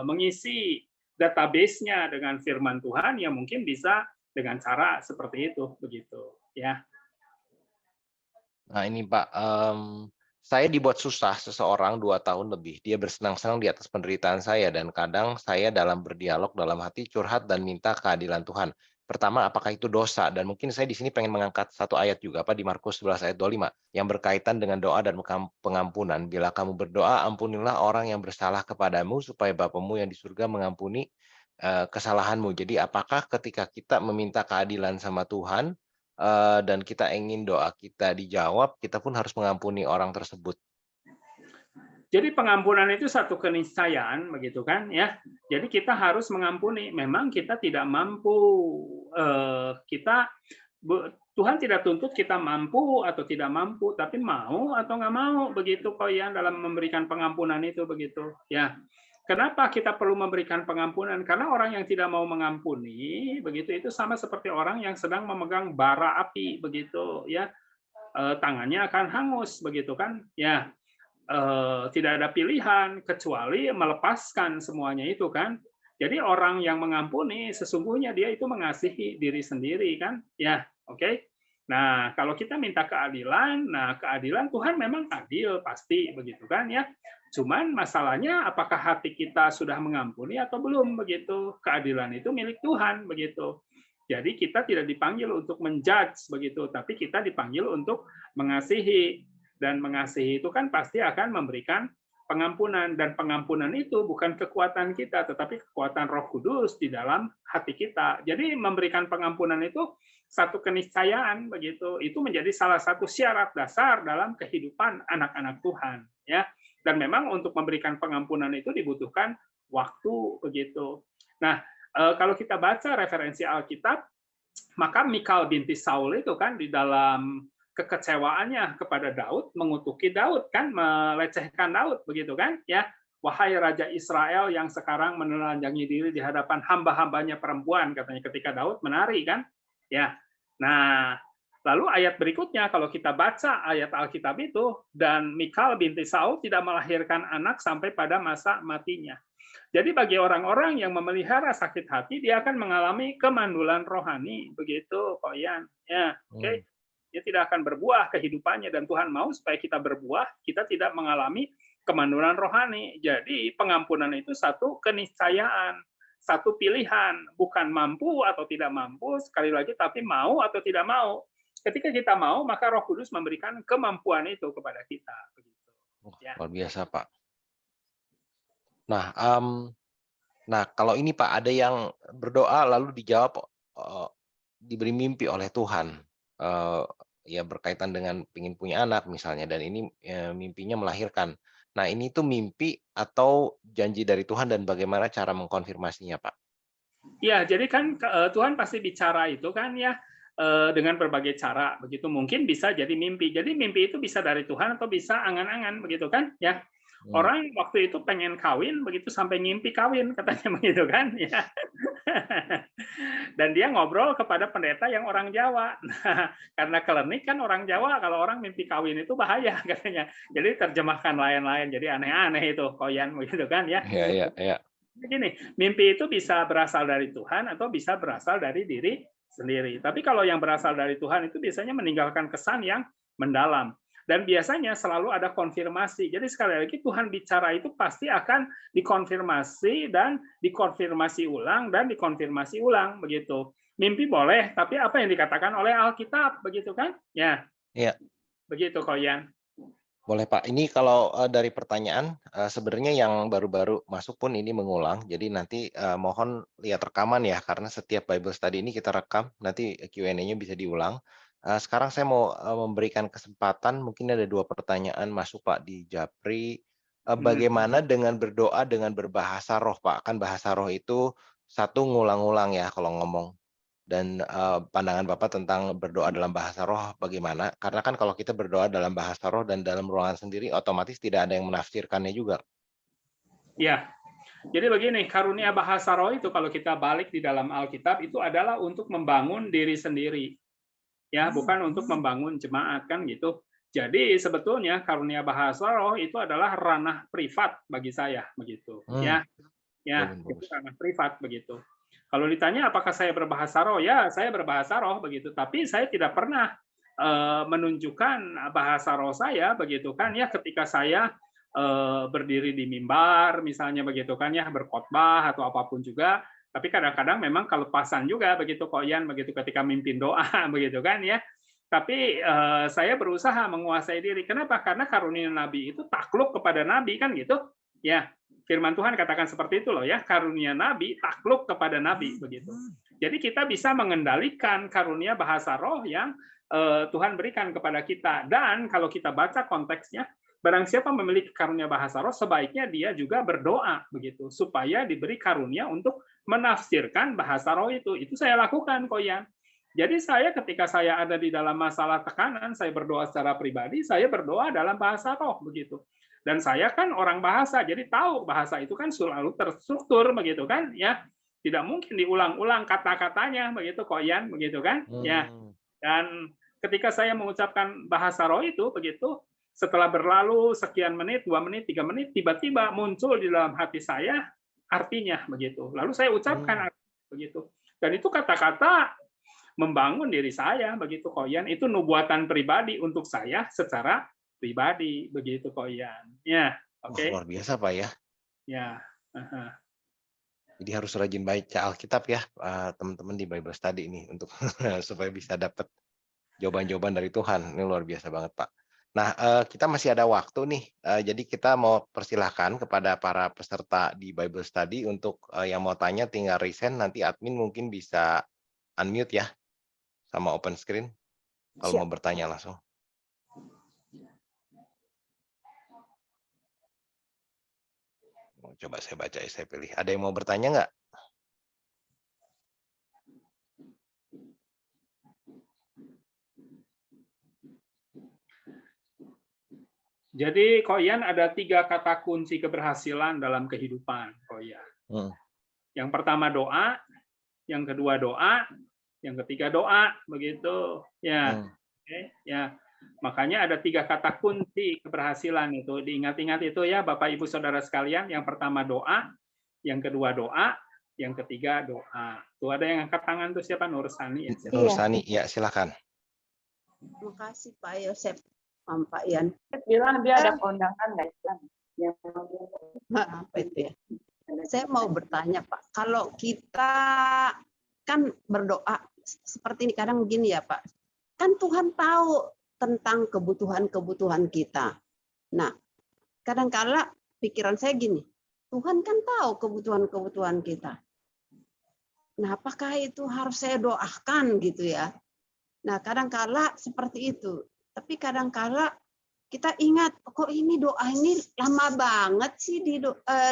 mengisi database-nya dengan firman Tuhan, ya mungkin bisa dengan cara seperti itu begitu, ya. Nah ini Pak, Saya dibuat susah seseorang 2 tahun lebih. Dia bersenang-senang di atas penderitaan saya dan kadang saya dalam berdialog dalam hati curhat dan minta keadilan Tuhan. Pertama, apakah itu dosa? Dan mungkin saya di sini pengen mengangkat satu ayat juga, apa di Markus 11 ayat 25 yang berkaitan dengan doa dan pengampunan. Bila kamu berdoa, ampunilah orang yang bersalah kepadamu supaya Bapamu yang di surga mengampuni kesalahanmu. Jadi apakah ketika kita meminta keadilan sama Tuhan, dan kita ingin doa kita dijawab, kita pun harus mengampuni orang tersebut. Jadi pengampunan itu satu keniscayaan, begitu kan ya. Jadi kita harus mengampuni. Memang kita tidak mampu, Tuhan tidak tuntut kita mampu atau tidak mampu, tapi mau atau nggak mau, begitu kok ya, dalam memberikan pengampunan itu, begitu ya. Kenapa kita perlu memberikan pengampunan? Karena orang yang tidak mau mengampuni, begitu, itu sama seperti orang yang sedang memegang bara api, begitu ya. Tangannya akan hangus, begitu kan ya. Tidak ada pilihan kecuali melepaskan semuanya itu kan. Jadi orang yang mengampuni sesungguhnya dia itu mengasihi diri sendiri kan ya. Oke. Nah, kalau kita minta keadilan, nah keadilan Tuhan memang adil pasti, begitu kan ya. Cuman masalahnya apakah hati kita sudah mengampuni atau belum, begitu. Keadilan itu milik Tuhan, begitu. Jadi kita tidak dipanggil untuk menjudge, begitu, tapi kita dipanggil untuk mengasihi. Dan mengasihi itu kan pasti akan memberikan pengampunan, dan pengampunan itu bukan kekuatan kita tetapi kekuatan Roh Kudus di dalam hati kita. Jadi memberikan pengampunan itu satu keniscayaan, begitu. Itu menjadi salah satu syarat dasar dalam kehidupan anak-anak Tuhan ya. Dan memang untuk memberikan pengampunan itu dibutuhkan waktu, begitu. Nah, kalau kita baca referensi Alkitab, maka Mikal binti Saul itu kan di dalam kekecewaannya kepada Daud, mengutuki Daud kan, melecehkan Daud, begitu kan ya. Wahai Raja Israel yang sekarang menelanjangi diri di hadapan hamba-hambanya perempuan, katanya ketika Daud menari kan ya. Nah, lalu ayat berikutnya kalau kita baca ayat Alkitab itu, dan Mikal binti Saul tidak melahirkan anak sampai pada masa matinya. Jadi bagi orang-orang yang memelihara sakit hati, dia akan mengalami kemandulan rohani, begitu Koyan ya. Oke. Dia tidak akan berbuah kehidupannya, dan Tuhan mau supaya kita berbuah, kita tidak mengalami kemandulan rohani. Jadi pengampunan itu satu keniscayaan, satu pilihan, bukan mampu atau tidak mampu, sekali lagi, tapi mau atau tidak mau. Ketika kita mau, maka Roh Kudus memberikan kemampuan itu kepada kita. Begitu. Ya. Luar biasa, Pak. Nah, kalau ini Pak, ada yang berdoa lalu dijawab, diberi mimpi oleh Tuhan. Ya berkaitan dengan ingin punya anak misalnya, dan ini mimpinya melahirkan. Nah, ini tuh mimpi atau janji dari Tuhan, dan bagaimana cara mengkonfirmasinya, Pak? Ya, jadi kan Tuhan pasti bicara itu kan ya, dengan berbagai cara, begitu. Mungkin bisa jadi mimpi. Jadi mimpi itu bisa dari Tuhan atau bisa angan-angan, begitu kan ya. Orang waktu itu pengen kawin, begitu sampai ngimpi kawin, katanya begitu kan ya. Dan dia ngobrol kepada pendeta yang orang Jawa. Nah, karena klinik kan orang Jawa, kalau orang mimpi kawin itu bahaya katanya. Jadi terjemahkan lain-lain, jadi aneh-aneh itu Koyan, begitu kan ya. Iya. Begini, mimpi itu bisa berasal dari Tuhan atau bisa berasal dari diri sendiri. Tapi kalau yang berasal dari Tuhan itu biasanya meninggalkan kesan yang mendalam. Dan biasanya selalu ada konfirmasi. Jadi sekali lagi Tuhan bicara itu pasti akan dikonfirmasi dan dikonfirmasi ulang dan dikonfirmasi ulang, begitu. Mimpi boleh, tapi apa yang dikatakan oleh Alkitab, begitu kan? Ya. Iya. Begitu Koyan. Boleh Pak. Ini kalau dari pertanyaan, sebenarnya yang baru-baru masuk pun ini mengulang. Jadi nanti mohon lihat rekaman ya, karena setiap Bible Study ini kita rekam, nanti Q&A-nya bisa diulang. Sekarang saya mau memberikan kesempatan, mungkin ada 2 pertanyaan masuk Pak di Japri. Bagaimana dengan berdoa dengan berbahasa roh Pak? Kan bahasa roh itu satu ngulang-ngulang ya kalau ngomong. Dan pandangan Bapak tentang berdoa dalam bahasa roh bagaimana? Karena kan kalau kita berdoa dalam bahasa roh dan dalam ruangan sendiri, otomatis tidak ada yang menafsirkannya juga. Ya, jadi begini, karunia bahasa roh itu kalau kita balik di dalam Alkitab itu adalah untuk membangun diri sendiri. Ya, bukan untuk membangun jemaat kan gitu. Jadi sebetulnya karunia bahasa roh itu adalah ranah privat bagi saya, begitu. Ya, itu ranah privat, begitu. Kalau ditanya apakah saya berbahasa roh, ya saya berbahasa roh, begitu. Tapi saya tidak pernah menunjukkan bahasa roh saya begitu kan ya, ketika saya berdiri di mimbar misalnya begitu kan ya, berkhotbah atau apapun juga. Tapi kadang-kadang memang kelepasan juga begitu Koyan begitu ketika mimpin doa begitu kan ya. Tapi saya berusaha menguasai diri. Kenapa? Karena karunia nabi itu takluk kepada nabi kan gitu. Ya, firman Tuhan katakan seperti itu loh ya, karunia nabi takluk kepada nabi begitu. Jadi kita bisa mengendalikan karunia bahasa roh yang Tuhan berikan kepada kita. Dan kalau kita baca konteksnya, barang siapa memiliki karunia bahasa roh, sebaiknya dia juga berdoa begitu, supaya diberi karunia untuk menafsirkan bahasa roh itu. Itu saya lakukan, Koyan. Jadi saya ketika saya ada di dalam masalah tekanan, saya berdoa secara pribadi, saya berdoa dalam bahasa roh begitu. Dan saya kan orang bahasa, jadi tahu bahasa itu kan selalu terstruktur begitu kan, ya. Tidak mungkin diulang-ulang kata-katanya begitu, Koyan, begitu kan? Ya. Dan ketika saya mengucapkan bahasa roh itu begitu, setelah berlalu sekian menit, 2 menit, 3 menit, tiba-tiba muncul di dalam hati saya artinya begitu. Lalu saya ucapkan begitu. Dan itu kata-kata membangun diri saya begitu, Koyan. Itu nubuatan pribadi untuk saya secara pribadi begitu, Koyan. Ya, oke. Luar biasa, Pak ya. Ya. Jadi harus rajin baca Alkitab ya, teman-teman di Bible Study ini untuk supaya bisa dapat jawaban-jawaban dari Tuhan. Ini luar biasa banget, Pak. Nah, kita masih ada waktu nih. Jadi kita mau persilahkan kepada para peserta di Bible Study untuk yang mau tanya tinggal resend, nanti admin mungkin bisa unmute ya sama open screen kalau mau bertanya langsung. Coba saya baca, saya pilih. Ada yang mau bertanya nggak? Jadi Koyan ada 3 kata kunci keberhasilan dalam kehidupan Koyan. Yang pertama doa, yang kedua doa, yang ketiga doa, begitu. Ya, ya. Makanya ada 3 kata kunci keberhasilan itu. Diingat-ingat itu ya, Bapak Ibu Saudara sekalian. Yang pertama doa, yang kedua doa, yang ketiga doa. Tuh ada yang angkat tangan tuh siapa? Nur Sani ya. Nur Sani, ya silakan. Terima kasih Pak Yosef. Pak Ian bilang dia ada kondangan nggak Islam? Apa itu ya? Saya mau bertanya Pak, kalau kita kan berdoa seperti ini kadang begini ya Pak, kan Tuhan tahu tentang kebutuhan-kebutuhan kita. Nah, kadang-kala pikiran saya gini, Tuhan kan tahu kebutuhan-kebutuhan kita. Nah, apakah itu harus saya doakan gitu ya? Nah, kadang-kala seperti itu. Tapi kadang-kala kita ingat, kok ini doa ini lama banget sih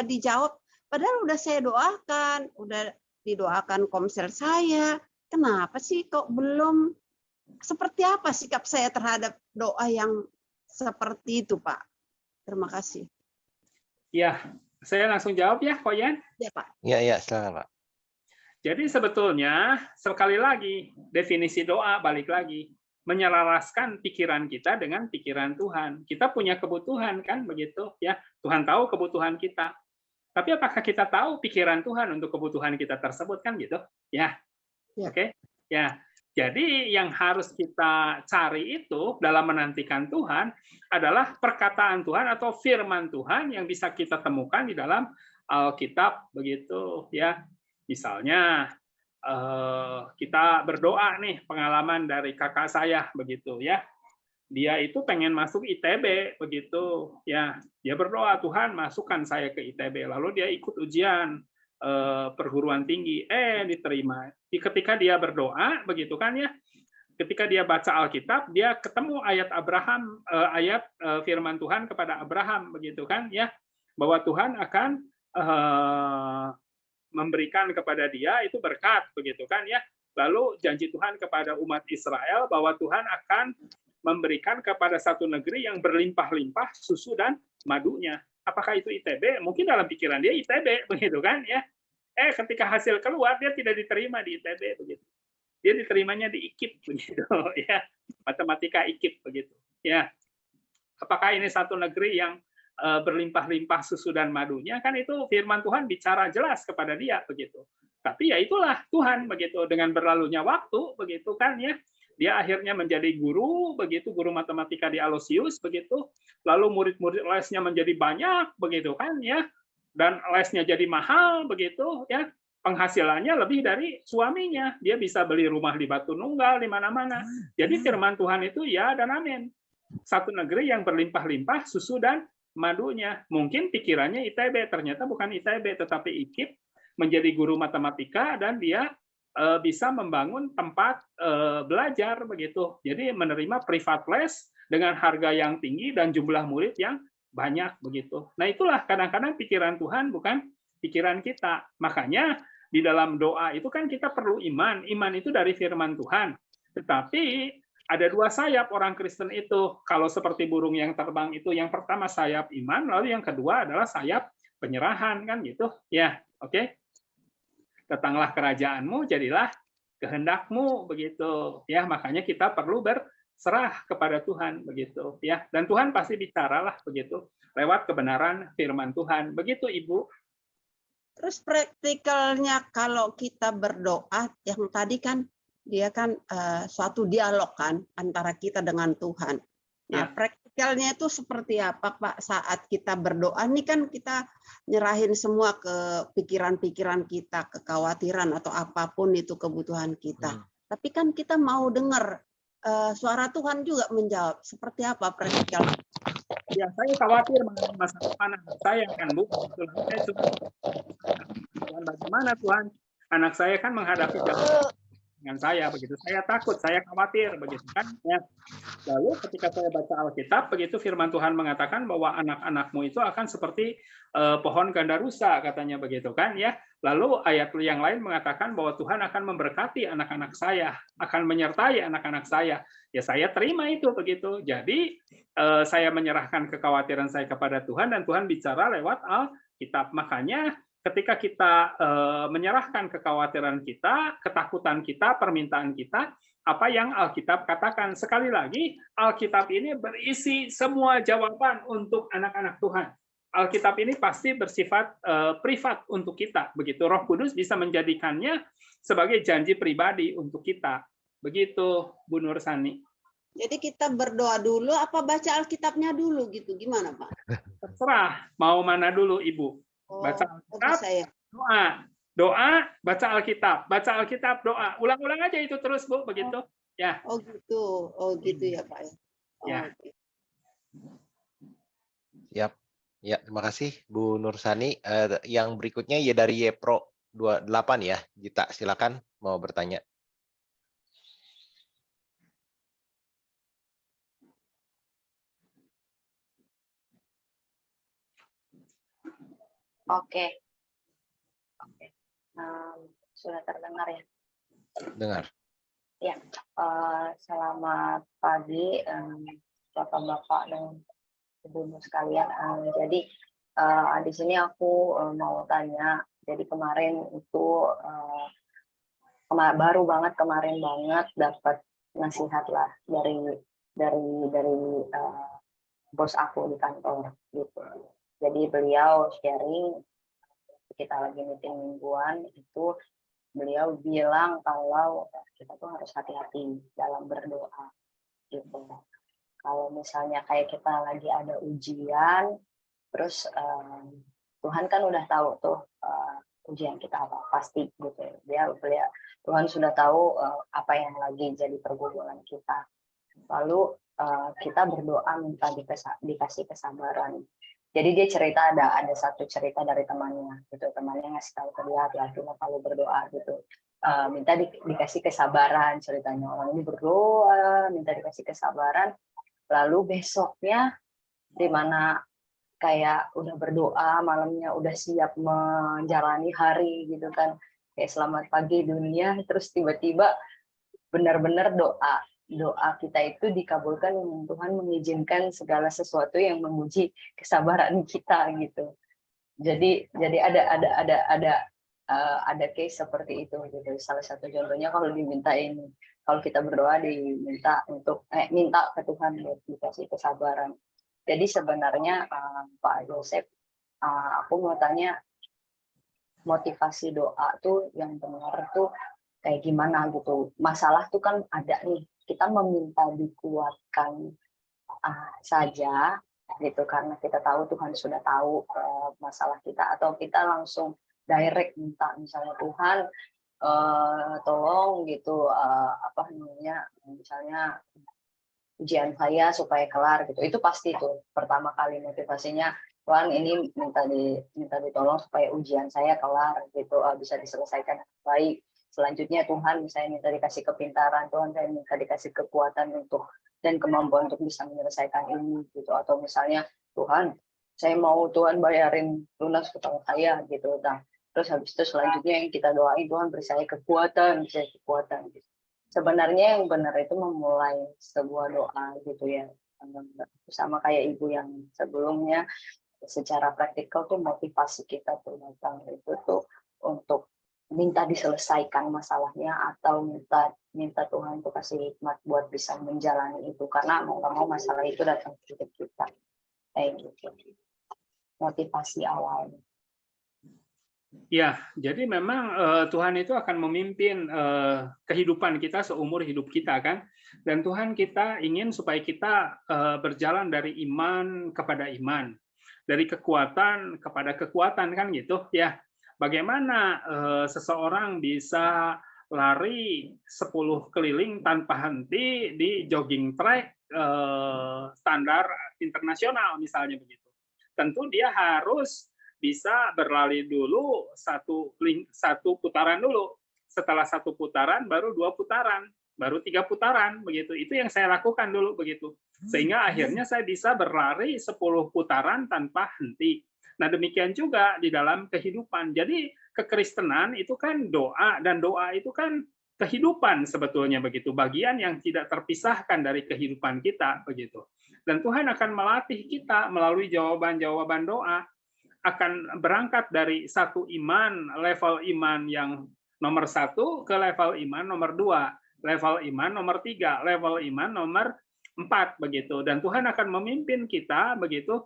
dijawab. Padahal udah saya doakan, udah didoakan komsel saya. Kenapa sih kok belum? Seperti apa sikap saya terhadap doa yang seperti itu, Pak? Terima kasih. Ya, saya langsung jawab ya, Koyan. Ya, Pak. Ya, silakan, Pak. Jadi sebetulnya, sekali lagi, definisi doa balik lagi. Menyelaraskan pikiran kita dengan pikiran Tuhan. Kita punya kebutuhan kan begitu ya. Tuhan tahu kebutuhan kita. Tapi apakah kita tahu pikiran Tuhan untuk kebutuhan kita tersebut kan gitu? Ya. Oke. Ya. Jadi yang harus kita cari itu dalam menantikan Tuhan adalah perkataan Tuhan atau firman Tuhan yang bisa kita temukan di dalam Alkitab begitu ya. Misalnya kita berdoa nih, pengalaman dari kakak saya begitu ya. Dia itu pengen masuk ITB begitu ya. Dia berdoa, Tuhan masukkan saya ke ITB. Lalu dia ikut ujian perguruan tinggi, diterima. Ketika dia berdoa begitu kan ya. Ketika dia baca Alkitab, dia ketemu ayat Abraham, ayat firman Tuhan kepada Abraham begitu kan ya, bahwa Tuhan akan memberikan kepada dia itu berkat begitu kan ya. Lalu janji Tuhan kepada umat Israel bahwa Tuhan akan memberikan kepada satu negeri yang berlimpah-limpah susu dan madunya. Apakah itu ITB? Mungkin dalam pikiran dia ITB begitu kan ya. Ketika hasil keluar dia tidak diterima di ITB begitu. Dia diterimanya di IKIP begitu ya. Matematika IKIP begitu. Ya. Apakah ini satu negeri yang berlimpah-limpah susu dan madunya, kan itu firman Tuhan bicara jelas kepada dia begitu. Tapi ya itulah Tuhan begitu, dengan berlalunya waktu begitu kan ya, dia akhirnya menjadi guru begitu, guru matematika di Aloysius begitu, lalu murid-murid lesnya menjadi banyak begitu kan ya, dan lesnya jadi mahal begitu ya, penghasilannya lebih dari suaminya, dia bisa beli rumah di Batu Nunggal di mana-mana. Jadi firman Tuhan itu ya dan amin. Satu negeri yang berlimpah-limpah susu dan madunya. Mungkin pikirannya ITB, ternyata bukan ITB tetapi IKIP, menjadi guru matematika dan dia bisa membangun tempat belajar begitu. Jadi menerima privat les dengan harga yang tinggi dan jumlah murid yang banyak begitu. Nah, itulah kadang-kadang pikiran Tuhan bukan pikiran kita. Makanya di dalam doa itu kan kita perlu iman. Iman itu dari firman Tuhan. Tetapi ada dua sayap orang Kristen itu. Kalau seperti burung yang terbang itu, yang pertama sayap iman, lalu yang kedua adalah sayap penyerahan kan gitu. Ya, oke. Datanglah kerajaanmu, jadilah kehendakmu begitu. Ya, makanya kita perlu berserah kepada Tuhan begitu ya. Dan Tuhan pasti bicaralah begitu lewat kebenaran firman Tuhan. Begitu Ibu. Terus praktikalnya kalau kita berdoa, yang tadi kan dia kan suatu dialog kan antara kita dengan Tuhan. Nah, praktikalnya itu seperti apa Pak saat kita berdoa? Ini kan kita nyerahin semua ke pikiran-pikiran kita, kekhawatiran atau apapun itu kebutuhan kita. Tapi kan kita mau dengar suara Tuhan juga menjawab. Seperti apa praktikal? Ya, saya khawatir mengenai masa depan anak saya kan Bu. Saya cuma Tuhan, bagaimana Tuhan? Anak saya kan menghadapi jalan dengan saya begitu. Saya takut, saya khawatir begitu kan ya. Lalu ketika saya baca Alkitab begitu firman Tuhan mengatakan bahwa anak-anakmu itu akan seperti pohon gandarusa katanya begitu kan ya. Lalu ayat yang lain mengatakan bahwa Tuhan akan memberkati anak-anak saya, akan menyertai anak-anak saya. Ya saya terima itu begitu. Jadi saya menyerahkan kekhawatiran saya kepada Tuhan dan Tuhan bicara lewat Alkitab. Makanya ketika kita menyerahkan kekhawatiran kita, ketakutan kita, permintaan kita, apa yang Alkitab katakan. Sekali lagi, Alkitab ini berisi semua jawaban untuk anak-anak Tuhan. Alkitab ini pasti bersifat privat untuk kita. Begitu Roh Kudus bisa menjadikannya sebagai janji pribadi untuk kita. Begitu, Bu Nursani. Jadi kita berdoa dulu apa baca Alkitabnya dulu gitu? Gimana Pak? Terserah, mau mana dulu Ibu. Baca Alkitab, doa, baca Alkitab, doa. Ulang-ulang aja itu terus Bu, begitu. Ya. Oh gitu ya Pak. Ya. Siap. Ya, terima kasih Bu Nursani. Yang berikutnya ya dari Yepro 28 ya. Gita, silakan mau bertanya. Oke. Sudah terdengar ya? Dengar. Ya. Selamat pagi, Bapak-bapak dan Ibu sekalian. Jadi di sini aku mau tanya. Jadi kemarin itu baru banget kemarin dapat nasihat lah dari bos aku di kantor gitu. Jadi beliau sharing, kita lagi meeting mingguan itu beliau bilang kalau kita tuh harus hati-hati dalam berdoa gitu. Kalau misalnya kayak kita lagi ada ujian, terus Tuhan kan udah tahu tuh ujian kita apa pasti gitu. Tuhan sudah tahu apa yang lagi jadi pergumulan kita. Lalu kita berdoa minta dikasih kesabaran. Jadi dia cerita ada satu cerita dari temannya gitu, temannya ngasih tahu ke dia hati-hati kalau berdoa gitu, minta dikasih kesabaran ceritanya. Orang ini berdoa minta dikasih kesabaran, lalu besoknya di mana kayak udah berdoa malamnya udah siap menjalani hari gitu kan, kayak selamat pagi dunia, terus tiba-tiba benar-benar doa kita itu dikabulkan, Tuhan mengizinkan segala sesuatu yang menguji kesabaran kita gitu. Jadi ada case seperti itu gitu. Salah satu contohnya kalau kalau kita berdoa diminta untuk minta ke Tuhan buat dikasih kesabaran. Jadi sebenarnya Pak Yosef, aku mau tanya, motivasi doa tuh yang benar tuh kayak gimana gitu. Masalah tuh kan ada nih, kita meminta dikuatkan saja gitu karena kita tahu Tuhan sudah tahu masalah kita, atau kita langsung direct minta misalnya Tuhan tolong gitu apa namanya misalnya ujian saya supaya kelar gitu. Itu pasti tuh pertama kali motivasinya, Tuhan ini minta ditolong supaya ujian saya kelar gitu, bisa diselesaikan baik. Selanjutnya Tuhan misalnya minta dikasih kepintaran, Tuhan saya minta dikasih kekuatan untuk dan kemampuan untuk bisa menyelesaikan ini gitu. Atau misalnya Tuhan saya mau Tuhan bayarin lunas hutang saya gitu. Nah, terus habis itu selanjutnya yang kita doain, Tuhan beri saya kekuatan gitu. Sebenarnya yang benar itu memulai sebuah doa gitu ya, sama kayak ibu yang sebelumnya. Secara praktikal tuh motivasi kita tuh datang itu tuh untuk minta diselesaikan masalahnya, atau minta Tuhan untuk kasih hikmat buat bisa menjalani itu, karena mau nggak mau masalah itu datang ke hidup kita kayak gitu. Motivasi awalnya. Ya, jadi memang Tuhan itu akan memimpin kehidupan kita seumur hidup kita kan, dan Tuhan kita ingin supaya kita berjalan dari iman kepada iman, dari kekuatan kepada kekuatan kan gitu ya. Bagaimana seseorang bisa lari 10 keliling tanpa henti di jogging track standar internasional misalnya begitu. Tentu dia harus bisa berlari dulu satu putaran dulu. Setelah 1 putaran baru 2 putaran, baru 3 putaran begitu. Itu yang saya lakukan dulu begitu. Sehingga akhirnya saya bisa berlari 10 putaran tanpa henti. Nah, demikian juga di dalam kehidupan. Jadi kekristenan itu kan doa, dan doa itu kan kehidupan sebetulnya begitu, bagian yang tidak terpisahkan dari kehidupan kita begitu. Dan Tuhan akan melatih kita melalui jawaban-jawaban doa, akan berangkat dari satu iman, level iman yang nomor 1 ke level iman nomor 2, level iman nomor 3, level iman nomor 4 begitu. Dan Tuhan akan memimpin kita begitu,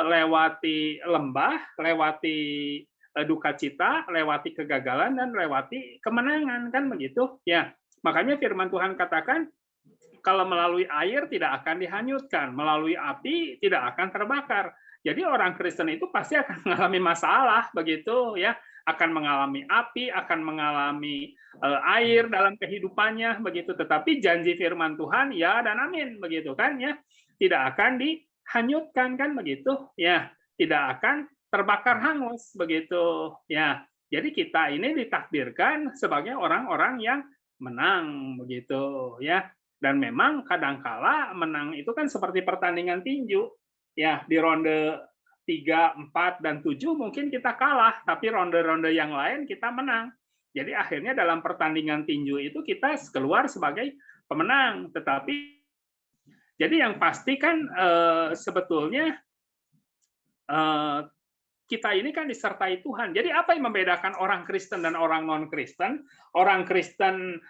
lewati lembah, lewati duka cita, lewati kegagalan, dan lewati kemenangan kan begitu ya. Makanya firman Tuhan katakan kalau melalui air tidak akan dihanyutkan, melalui api tidak akan terbakar. Jadi orang Kristen itu pasti akan mengalami masalah begitu ya, akan mengalami api, akan mengalami air dalam kehidupannya begitu. Tetapi janji firman Tuhan ya dan amin begitu kan ya, tidak akan dihanyutkan kan begitu ya, tidak akan terbakar hangus begitu ya. Jadi kita ini ditakdirkan sebagai orang-orang yang menang begitu ya. Dan memang kadangkala menang itu kan seperti pertandingan tinju ya, di ronde 3, 4, dan 7 mungkin kita kalah, tapi ronde-ronde yang lain kita menang. Jadi akhirnya dalam pertandingan tinju itu kita keluar sebagai pemenang. Tetapi jadi yang pasti kan sebetulnya kita ini kan disertai Tuhan. Jadi apa yang membedakan orang Kristen dan orang non-Kristen? Orang Kristen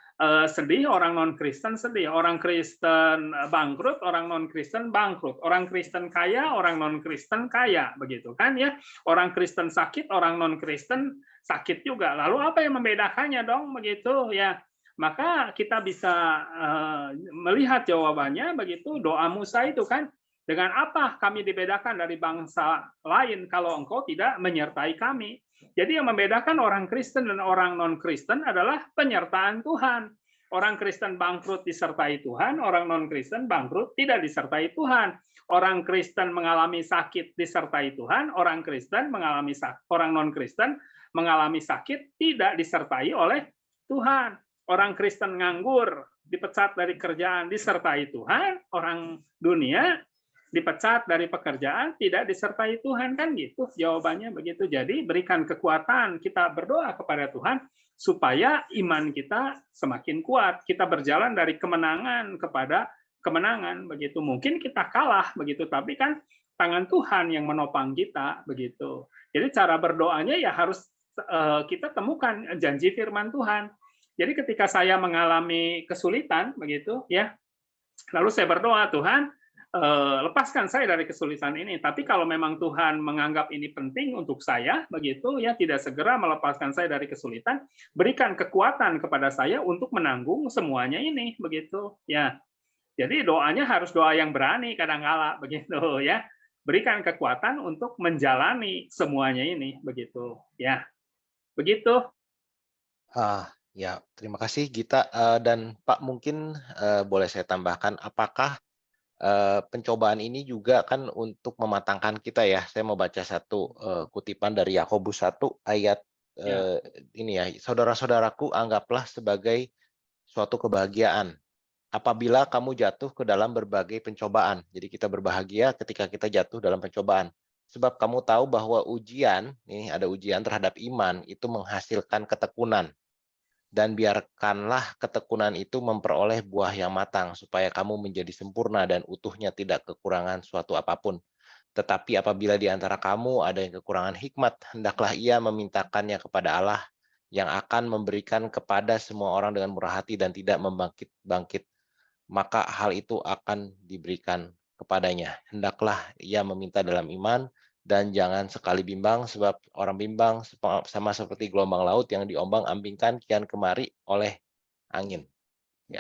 sedih, orang non-Kristen sedih. Orang Kristen bangkrut, orang non-Kristen bangkrut. Orang Kristen kaya, orang non-Kristen kaya, begitu kan ya? Orang Kristen sakit, orang non-Kristen sakit juga. Lalu apa yang membedakannya dong, begitu ya? Maka kita bisa melihat jawabannya begitu, doa Musa itu kan. Dengan apa kami dibedakan dari bangsa lain kalau engkau tidak menyertai kami? Jadi yang membedakan orang Kristen dan orang non-Kristen adalah penyertaan Tuhan. Orang Kristen bangkrut disertai Tuhan, orang non-Kristen bangkrut tidak disertai Tuhan. Orang Kristen mengalami sakit disertai Tuhan, orang non-Kristen mengalami sakit tidak disertai oleh Tuhan. Orang Kristen nganggur, dipecat dari kerjaan disertai Tuhan, orang dunia dipecat dari pekerjaan tidak disertai Tuhan kan gitu jawabannya begitu. Jadi berikan kekuatan kita berdoa kepada Tuhan supaya iman kita semakin kuat, kita berjalan dari kemenangan kepada kemenangan begitu. Mungkin kita kalah begitu, tapi kan tangan Tuhan yang menopang kita begitu. Jadi cara berdoanya ya harus kita temukan janji firman Tuhan. Jadi ketika saya mengalami kesulitan begitu ya, lalu saya berdoa, Tuhan lepaskan saya dari kesulitan ini. Tapi kalau memang Tuhan menganggap ini penting untuk saya, begitu ya, tidak segera melepaskan saya dari kesulitan, berikan kekuatan kepada saya untuk menanggung semuanya ini, begitu ya. Jadi doanya harus doa yang berani kadang-kala, begitu ya. Berikan kekuatan untuk menjalani semuanya ini, begitu ya. Begitu. Ya, terima kasih Gita. Dan Pak, mungkin boleh saya tambahkan, apakah pencobaan ini juga kan untuk mematangkan kita ya. Saya mau baca satu kutipan dari Yakobus 1 ayat Ya. ini ya. Saudara-saudaraku, anggaplah sebagai suatu kebahagiaan apabila kamu jatuh ke dalam berbagai pencobaan. Jadi kita berbahagia ketika kita jatuh dalam pencobaan. Sebab kamu tahu bahwa ujian, ini ada ujian terhadap iman, itu menghasilkan ketekunan. Dan biarkanlah ketekunan itu memperoleh buah yang matang, supaya kamu menjadi sempurna dan utuhnya, tidak kekurangan suatu apapun. Tetapi apabila di antara kamu ada yang kekurangan hikmat, hendaklah ia memintakannya kepada Allah, yang akan memberikan kepada semua orang dengan murah hati dan tidak membangkit-bangkit. Maka hal itu akan diberikan kepadanya. Hendaklah ia meminta dalam iman, dan jangan sekali bimbang, sebab orang bimbang sama seperti gelombang laut yang diombang-ambingkan kian kemari oleh angin. Ya.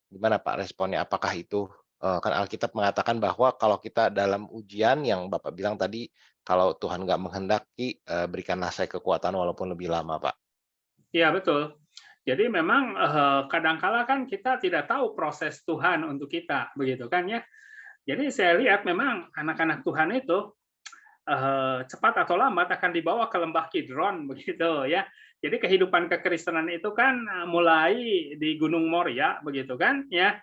Gimana Pak responnya? Apakah itu, kan Alkitab mengatakan bahwa kalau kita dalam ujian yang Bapak bilang tadi, kalau Tuhan nggak menghendaki, berikanlah saya kekuatan walaupun lebih lama, Pak. Iya, betul. Jadi memang kadangkala kan kita tidak tahu proses Tuhan untuk kita, begitu kan ya. Jadi saya lihat memang anak-anak Tuhan itu cepat atau lambat akan dibawa ke lembah Kidron, begitu ya. Jadi kehidupan kekristenan itu kan mulai di Gunung Moria, begitu kan ya.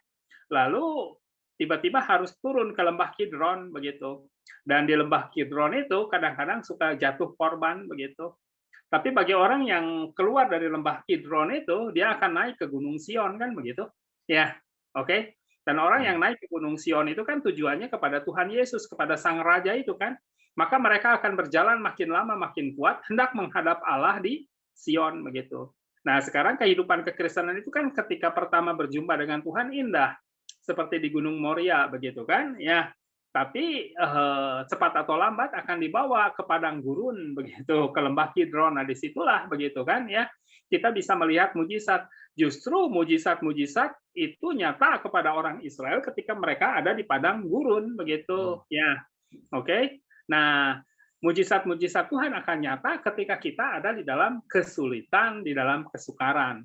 Lalu tiba-tiba harus turun ke lembah Kidron, begitu. Dan di lembah Kidron itu kadang-kadang suka jatuh korban, begitu. Tapi bagi orang yang keluar dari lembah Kidron itu, dia akan naik ke Gunung Sion, kan begitu? Ya, oke. Dan orang yang naik ke Gunung Sion itu kan tujuannya kepada Tuhan Yesus, kepada Sang Raja itu kan. Maka mereka akan berjalan makin lama makin kuat, hendak menghadap Allah di Sion, begitu. Nah, sekarang kehidupan kekristenan itu kan ketika pertama berjumpa dengan Tuhan indah, seperti di Gunung Moria, begitu kan? Ya, tapi cepat atau lambat akan dibawa ke padang gurun, begitu, ke lembah Kidron. Nah, disitulah, begitu kan? Ya, kita bisa melihat mujizat. Justru mujizat-mujizat itu nyata kepada orang Israel ketika mereka ada di padang gurun, begitu. Ya, oke. Nah, mujizat-mujizat Tuhan akan nyata ketika kita ada di dalam kesulitan, di dalam kesukaran.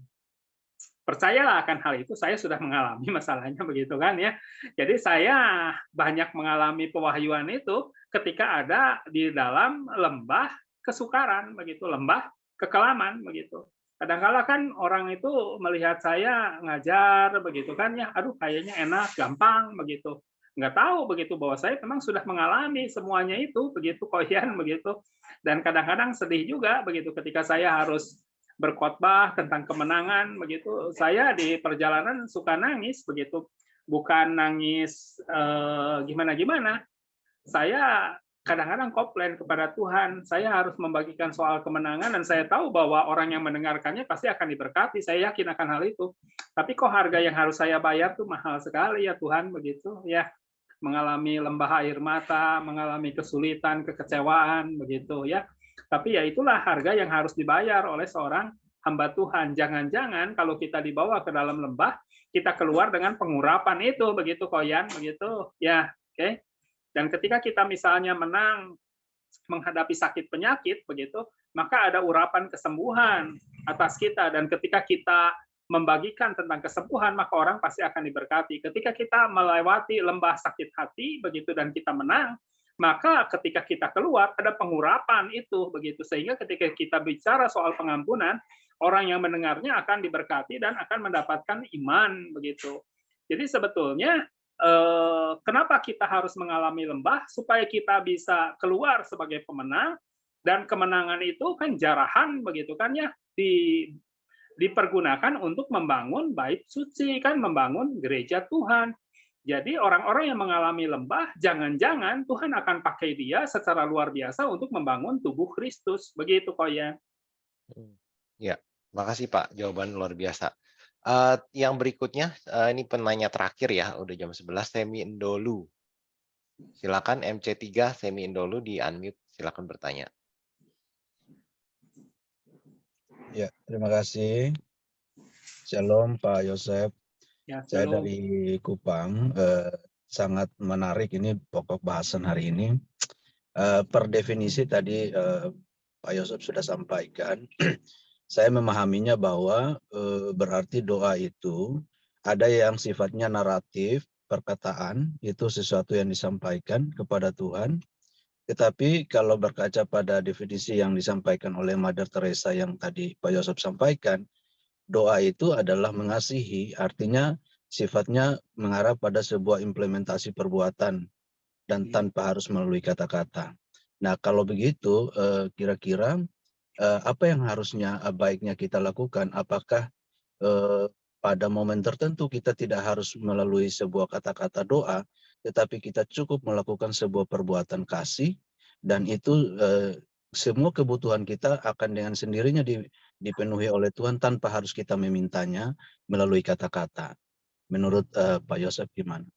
Percayalah akan hal itu, saya sudah mengalami masalahnya, begitu kan ya. Jadi saya banyak mengalami pewahyuan itu ketika ada di dalam lembah kesukaran, begitu, lembah kekelaman, begitu. Kadang-kala kan orang itu melihat saya ngajar, begitu kan ya, aduh kayaknya enak, gampang, begitu. Nggak tahu begitu bahwa saya memang sudah mengalami semuanya itu, begitu Koyan, begitu. Dan kadang-kadang sedih juga begitu ketika saya harus berkhotbah tentang kemenangan, begitu. Saya di perjalanan suka nangis, begitu. Bukan nangis gimana-gimana. Saya kadang-kadang komplain kepada Tuhan, saya harus membagikan soal kemenangan dan saya tahu bahwa orang yang mendengarkannya pasti akan diberkati. Saya yakin akan hal itu. Tapi kok harga yang harus saya bayar tuh mahal sekali ya Tuhan, begitu ya. Mengalami lembah air mata, mengalami kesulitan, kekecewaan, begitu ya. Tapi ya itulah harga yang harus dibayar oleh seorang hamba Tuhan. Jangan-jangan kalau kita dibawa ke dalam lembah, kita keluar dengan pengurapan itu, begitu Koyan, begitu ya, oke. Dan ketika kita misalnya menang menghadapi sakit penyakit, begitu, maka ada urapan kesembuhan atas kita. Dan ketika kita membagikan tentang kesembuhan, maka orang pasti akan diberkati. Ketika kita melewati lembah sakit hati, begitu, dan kita menang, maka ketika kita keluar ada pengurapan itu, begitu, sehingga ketika kita bicara soal pengampunan, orang yang mendengarnya akan diberkati dan akan mendapatkan iman, begitu. Jadi sebetulnya kenapa kita harus mengalami lembah supaya kita bisa keluar sebagai pemenang, dan kemenangan itu kan jarahan, begitu kan ya, dipergunakan untuk membangun bait suci, kan, membangun gereja Tuhan. Jadi orang-orang yang mengalami lembah, jangan-jangan Tuhan akan pakai dia secara luar biasa untuk membangun tubuh Kristus. Begitu kok ya. Ya, makasih Pak, jawaban luar biasa. Yang berikutnya, ini penanya terakhir ya, udah jam 11, Semi Ndolu. Silakan MC3 Semi Indolu di unmute, silakan bertanya. Ya, terima kasih. Shalom Pak Yosef. Ya, Saya shalom. dari Kupang. Sangat menarik ini pokok bahasan hari ini. Per definisi tadi Pak Yosef sudah sampaikan. Saya memahaminya bahwa berarti doa itu ada yang sifatnya naratif, perkataan, itu sesuatu yang disampaikan kepada Tuhan. Tetapi kalau berkaca pada definisi yang disampaikan oleh Mother Teresa yang tadi Pak Yosef sampaikan, doa itu adalah mengasihi, artinya sifatnya mengarah pada sebuah implementasi perbuatan dan tanpa harus melalui kata-kata. Nah, kalau begitu, kira-kira apa yang harusnya baiknya kita lakukan? Apakah pada momen tertentu kita tidak harus melalui sebuah kata-kata doa, tetapi kita cukup melakukan sebuah perbuatan kasih, dan itu semua kebutuhan kita akan dengan sendirinya dipenuhi oleh Tuhan tanpa harus kita memintanya melalui kata-kata. Menurut Pak Yosef gimana?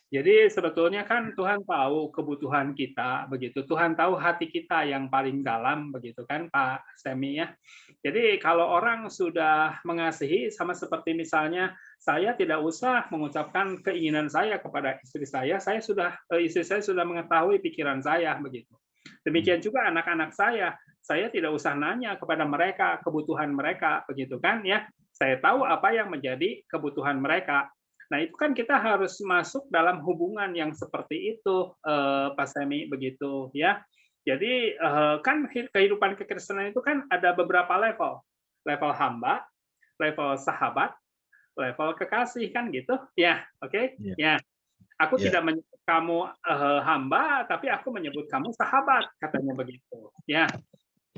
Jadi sebetulnya kan Tuhan tahu kebutuhan kita, begitu. Tuhan tahu hati kita yang paling dalam, begitu kan Pak Semi ya. Jadi kalau orang sudah mengasihi, sama seperti misalnya saya tidak usah mengucapkan keinginan saya kepada istri saya istri saya sudah mengetahui pikiran saya, begitu. Demikian juga anak-anak saya tidak usah nanya kepada mereka kebutuhan mereka, begitu kan ya. Saya tahu apa yang menjadi kebutuhan mereka. Nah, itu kan kita harus masuk dalam hubungan yang seperti itu, Pak Semi, begitu ya. Jadi kan kehidupan kekristenan itu kan ada beberapa level. Level hamba, level sahabat, level kekasih kan gitu. Ya, oke? Ya. Aku tidak menyebut kamu hamba, tapi aku menyebut kamu sahabat, katanya begitu. Ya.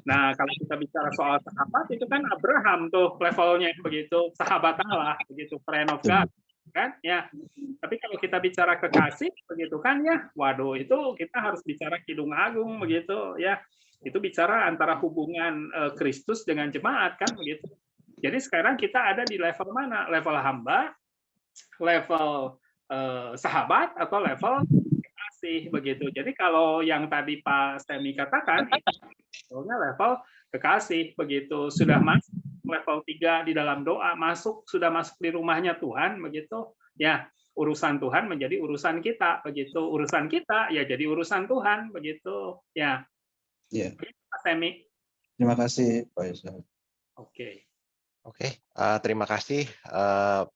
Nah, kalau kita bicara soal sahabat itu kan Abraham tuh levelnya begitu, sahabat Allah, begitu, friend of God. Kan ya, tapi kalau kita bicara kekasih begitu kan ya, waduh itu kita harus bicara Kidung Agung begitu ya, itu bicara antara hubungan Kristus dengan jemaat kan begitu. Jadi sekarang kita ada di level mana? Level hamba, level sahabat, atau level kekasih begitu. Jadi kalau yang tadi Pak Semi katakan level kekasih begitu, sudah masuk level 3 di dalam doa, sudah masuk di rumahnya Tuhan begitu ya, urusan Tuhan menjadi urusan kita begitu, urusan kita ya jadi urusan Tuhan begitu ya. Pak Semi. Terima kasih Pak Yosef. Oke, terima kasih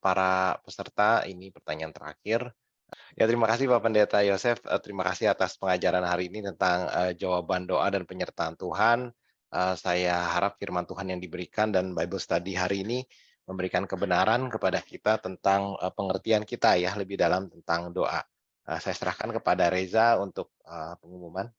para peserta. Ini pertanyaan terakhir. Ya, terima kasih Pak Pendeta Yosef. Terima kasih atas pengajaran hari ini tentang jawaban doa dan penyertaan Tuhan. Saya harap firman Tuhan yang diberikan dan Bible Study hari ini memberikan kebenaran kepada kita tentang pengertian kita ya lebih dalam tentang doa. Saya serahkan kepada Reza untuk pengumuman.